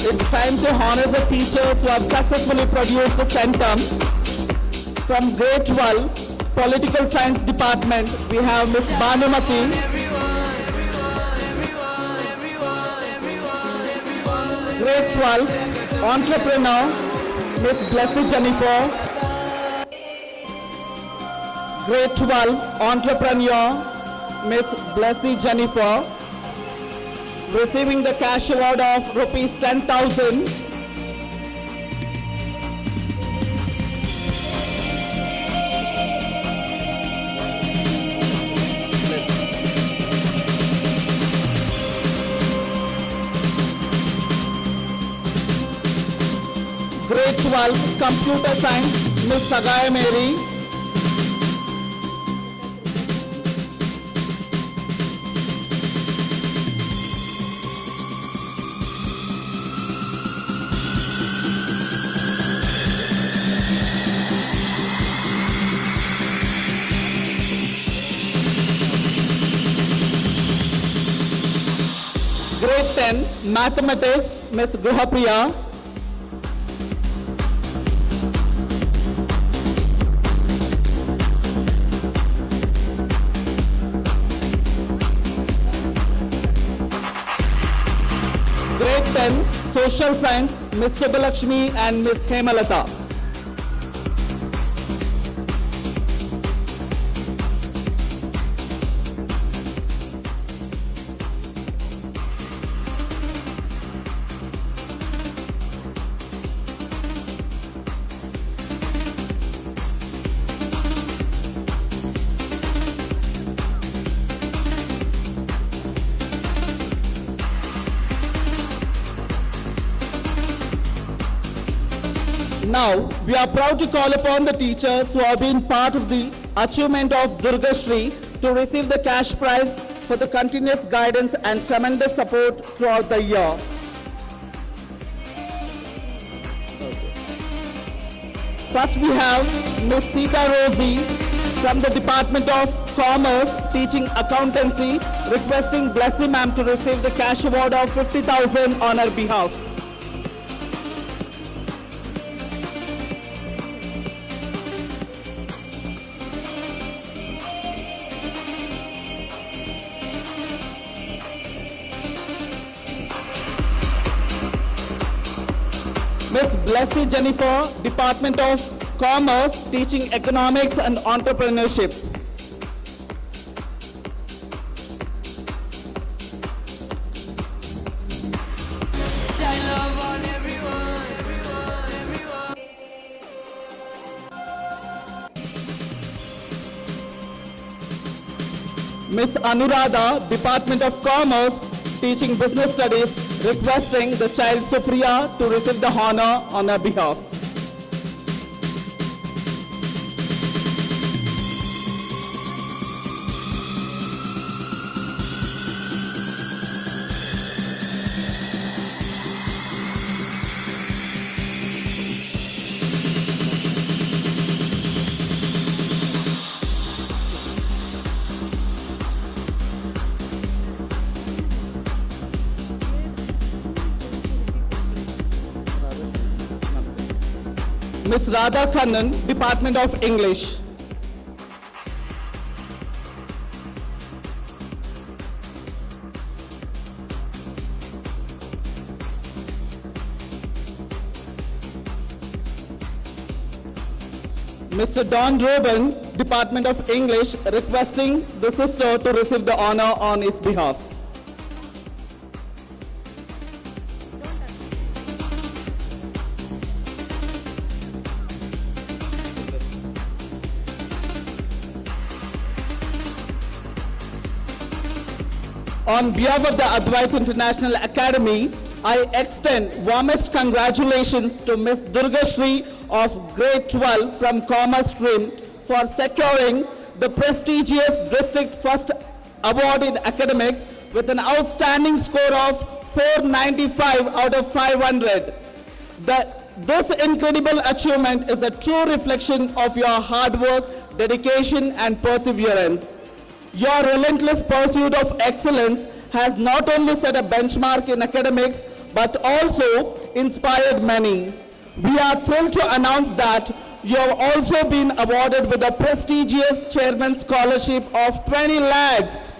It's time to honor the teachers who have successfully produced the centum. From grade 12, Political Science Department, we have Ms. Bhanumati. Grade 12, Entrepreneur, Ms. Blessy Jennifer. Grade 12, Entrepreneur, Ms. Blessy Jennifer. Receiving the cash award of rupees 10,000. Grade 12 Computer Science, Ms. Sagaya Mary. 10, Mathematics, Ms. Gruhapriya. Grade 10, Social Science, Ms. Subbalakshmi and Ms. Hemalata. Now, we are proud to call upon the teachers who have been part of the achievement of Durga Shri to receive the cash prize for the continuous guidance and tremendous support throughout the year. First, we have Ms. Sita Rosie from the Department of Commerce, teaching accountancy, requesting Blessy ma'am to receive the cash award of 50,000 on her behalf. Ms. Blessy Jennifer, Department of Commerce, teaching economics and entrepreneurship. Ms. Anuradha, Department of Commerce, teaching business studies, requesting the child Supriya to receive the honor on her behalf. Ms. Radha Kannan, Department of English. Mr. Don Robin, Department of English, requesting the sister to receive the honor on his behalf. On behalf of the Advaith International Academy, I extend warmest congratulations to Ms. Durga Shri of Grade 12 from Commerce Stream for securing the prestigious District First Award in Academics with an outstanding score of 495 out of 500. This incredible achievement is a true reflection of your hard work, dedication, and perseverance. Your relentless pursuit of excellence has not only set a benchmark in academics, but also inspired many. We are thrilled to announce that you have also been awarded with a prestigious Chairman's Scholarship of 20 lakhs.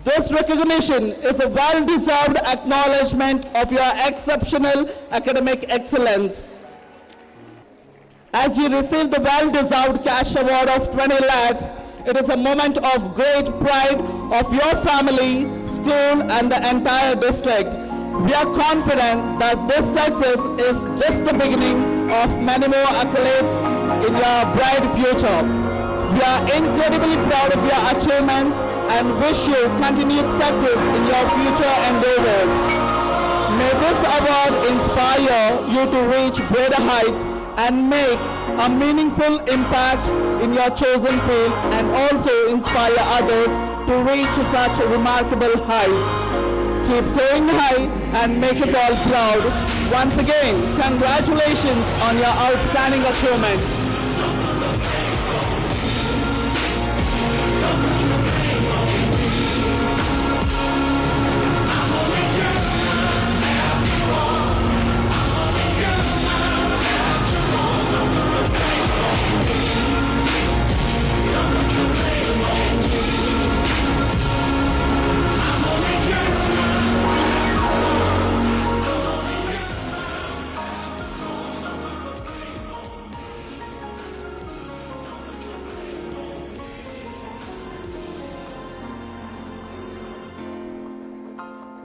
This recognition is a well-deserved acknowledgement of your exceptional academic excellence. As you receive the well-deserved cash award of 20 lakhs, it is a moment of great pride of your family, school, and the entire district. We are confident that this success is just the beginning of many more accolades in your bright future. We are incredibly proud of your achievements and wish you continued success in your future endeavors. May this award inspire you to reach greater heights and make a meaningful impact in your chosen field, and also inspire others to reach such remarkable heights. Keep soaring high and make us all proud. Once again, congratulations on your outstanding achievement.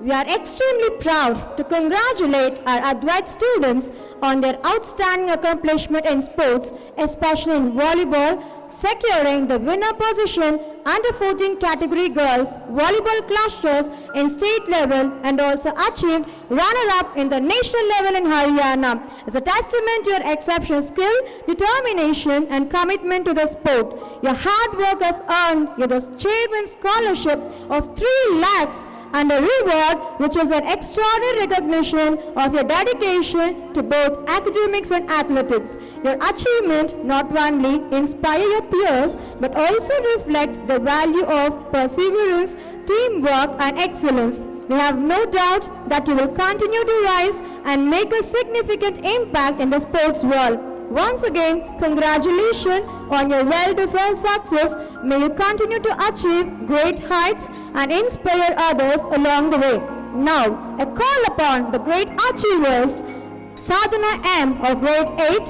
We are extremely proud to congratulate our Advaith students on their outstanding accomplishment in sports, especially in volleyball, securing the winner position under 14 category girls volleyball clusters in state level and also achieved runner-up in the national level in Haryana. As a testament to your exceptional skill, determination and commitment to the sport, your hard work has earned you the chairman's scholarship of 3 lakhs and a reward which is an extraordinary recognition of your dedication to both academics and athletics. Your achievement not only inspire your peers but also reflect the value of perseverance, teamwork and excellence. We have no doubt that you will continue to rise and make a significant impact in the sports world. Once again, congratulations on your well-deserved success. May you continue to achieve great heights and inspire others along the way. Now, I call upon the great achievers, Sadhana M of grade 8,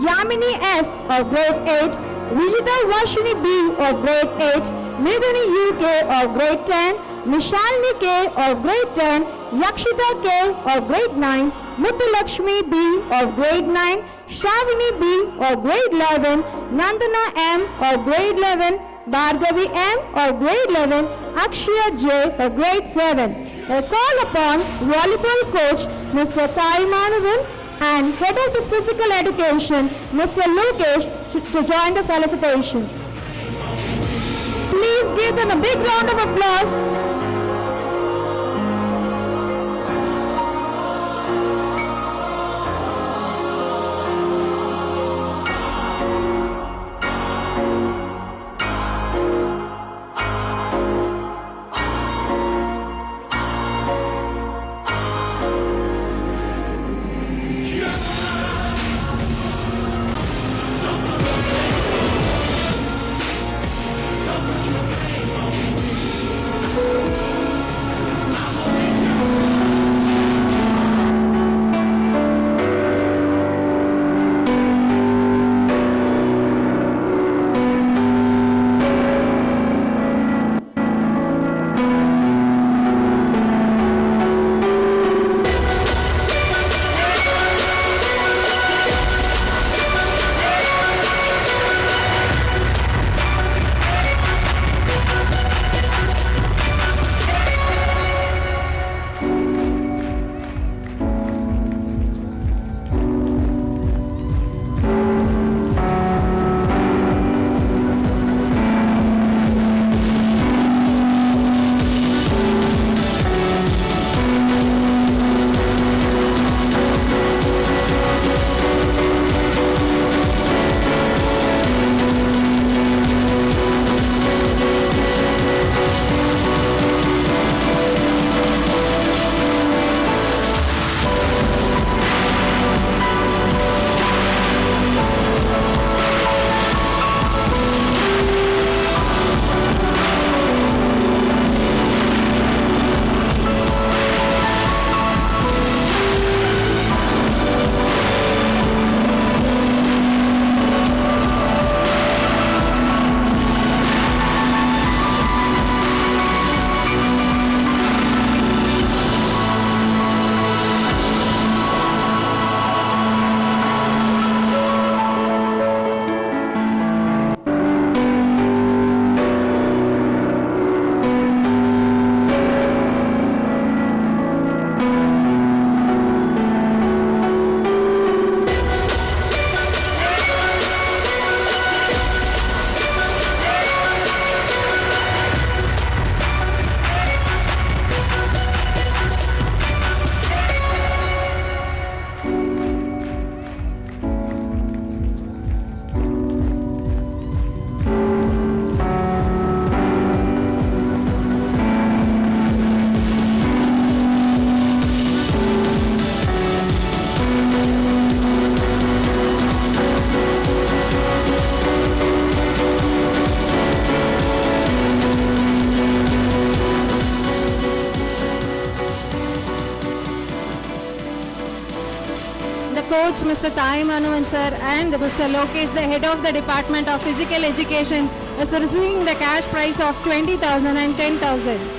Yamini S of grade 8, Vijita Vashini B of grade 8, Nidhani UK of grade 10, Nishalini K of grade 10, Yakshita K of grade 9, Muthulakshmi B of grade 9, Shavini B of grade 11, Nandana M of grade 11, Bhargavi M of grade 11, Akshaya J of grade 7. I call upon volleyball coach Mr. Thai Manavan and head of the physical education Mr. Lokesh to join the felicitation. Please give them a big round of applause. coach Mr. Thai Manuvan sir and Mr. Lokesh, the head of the Department of Physical Education, is receiving the cash prize of 20,000 and 10,000.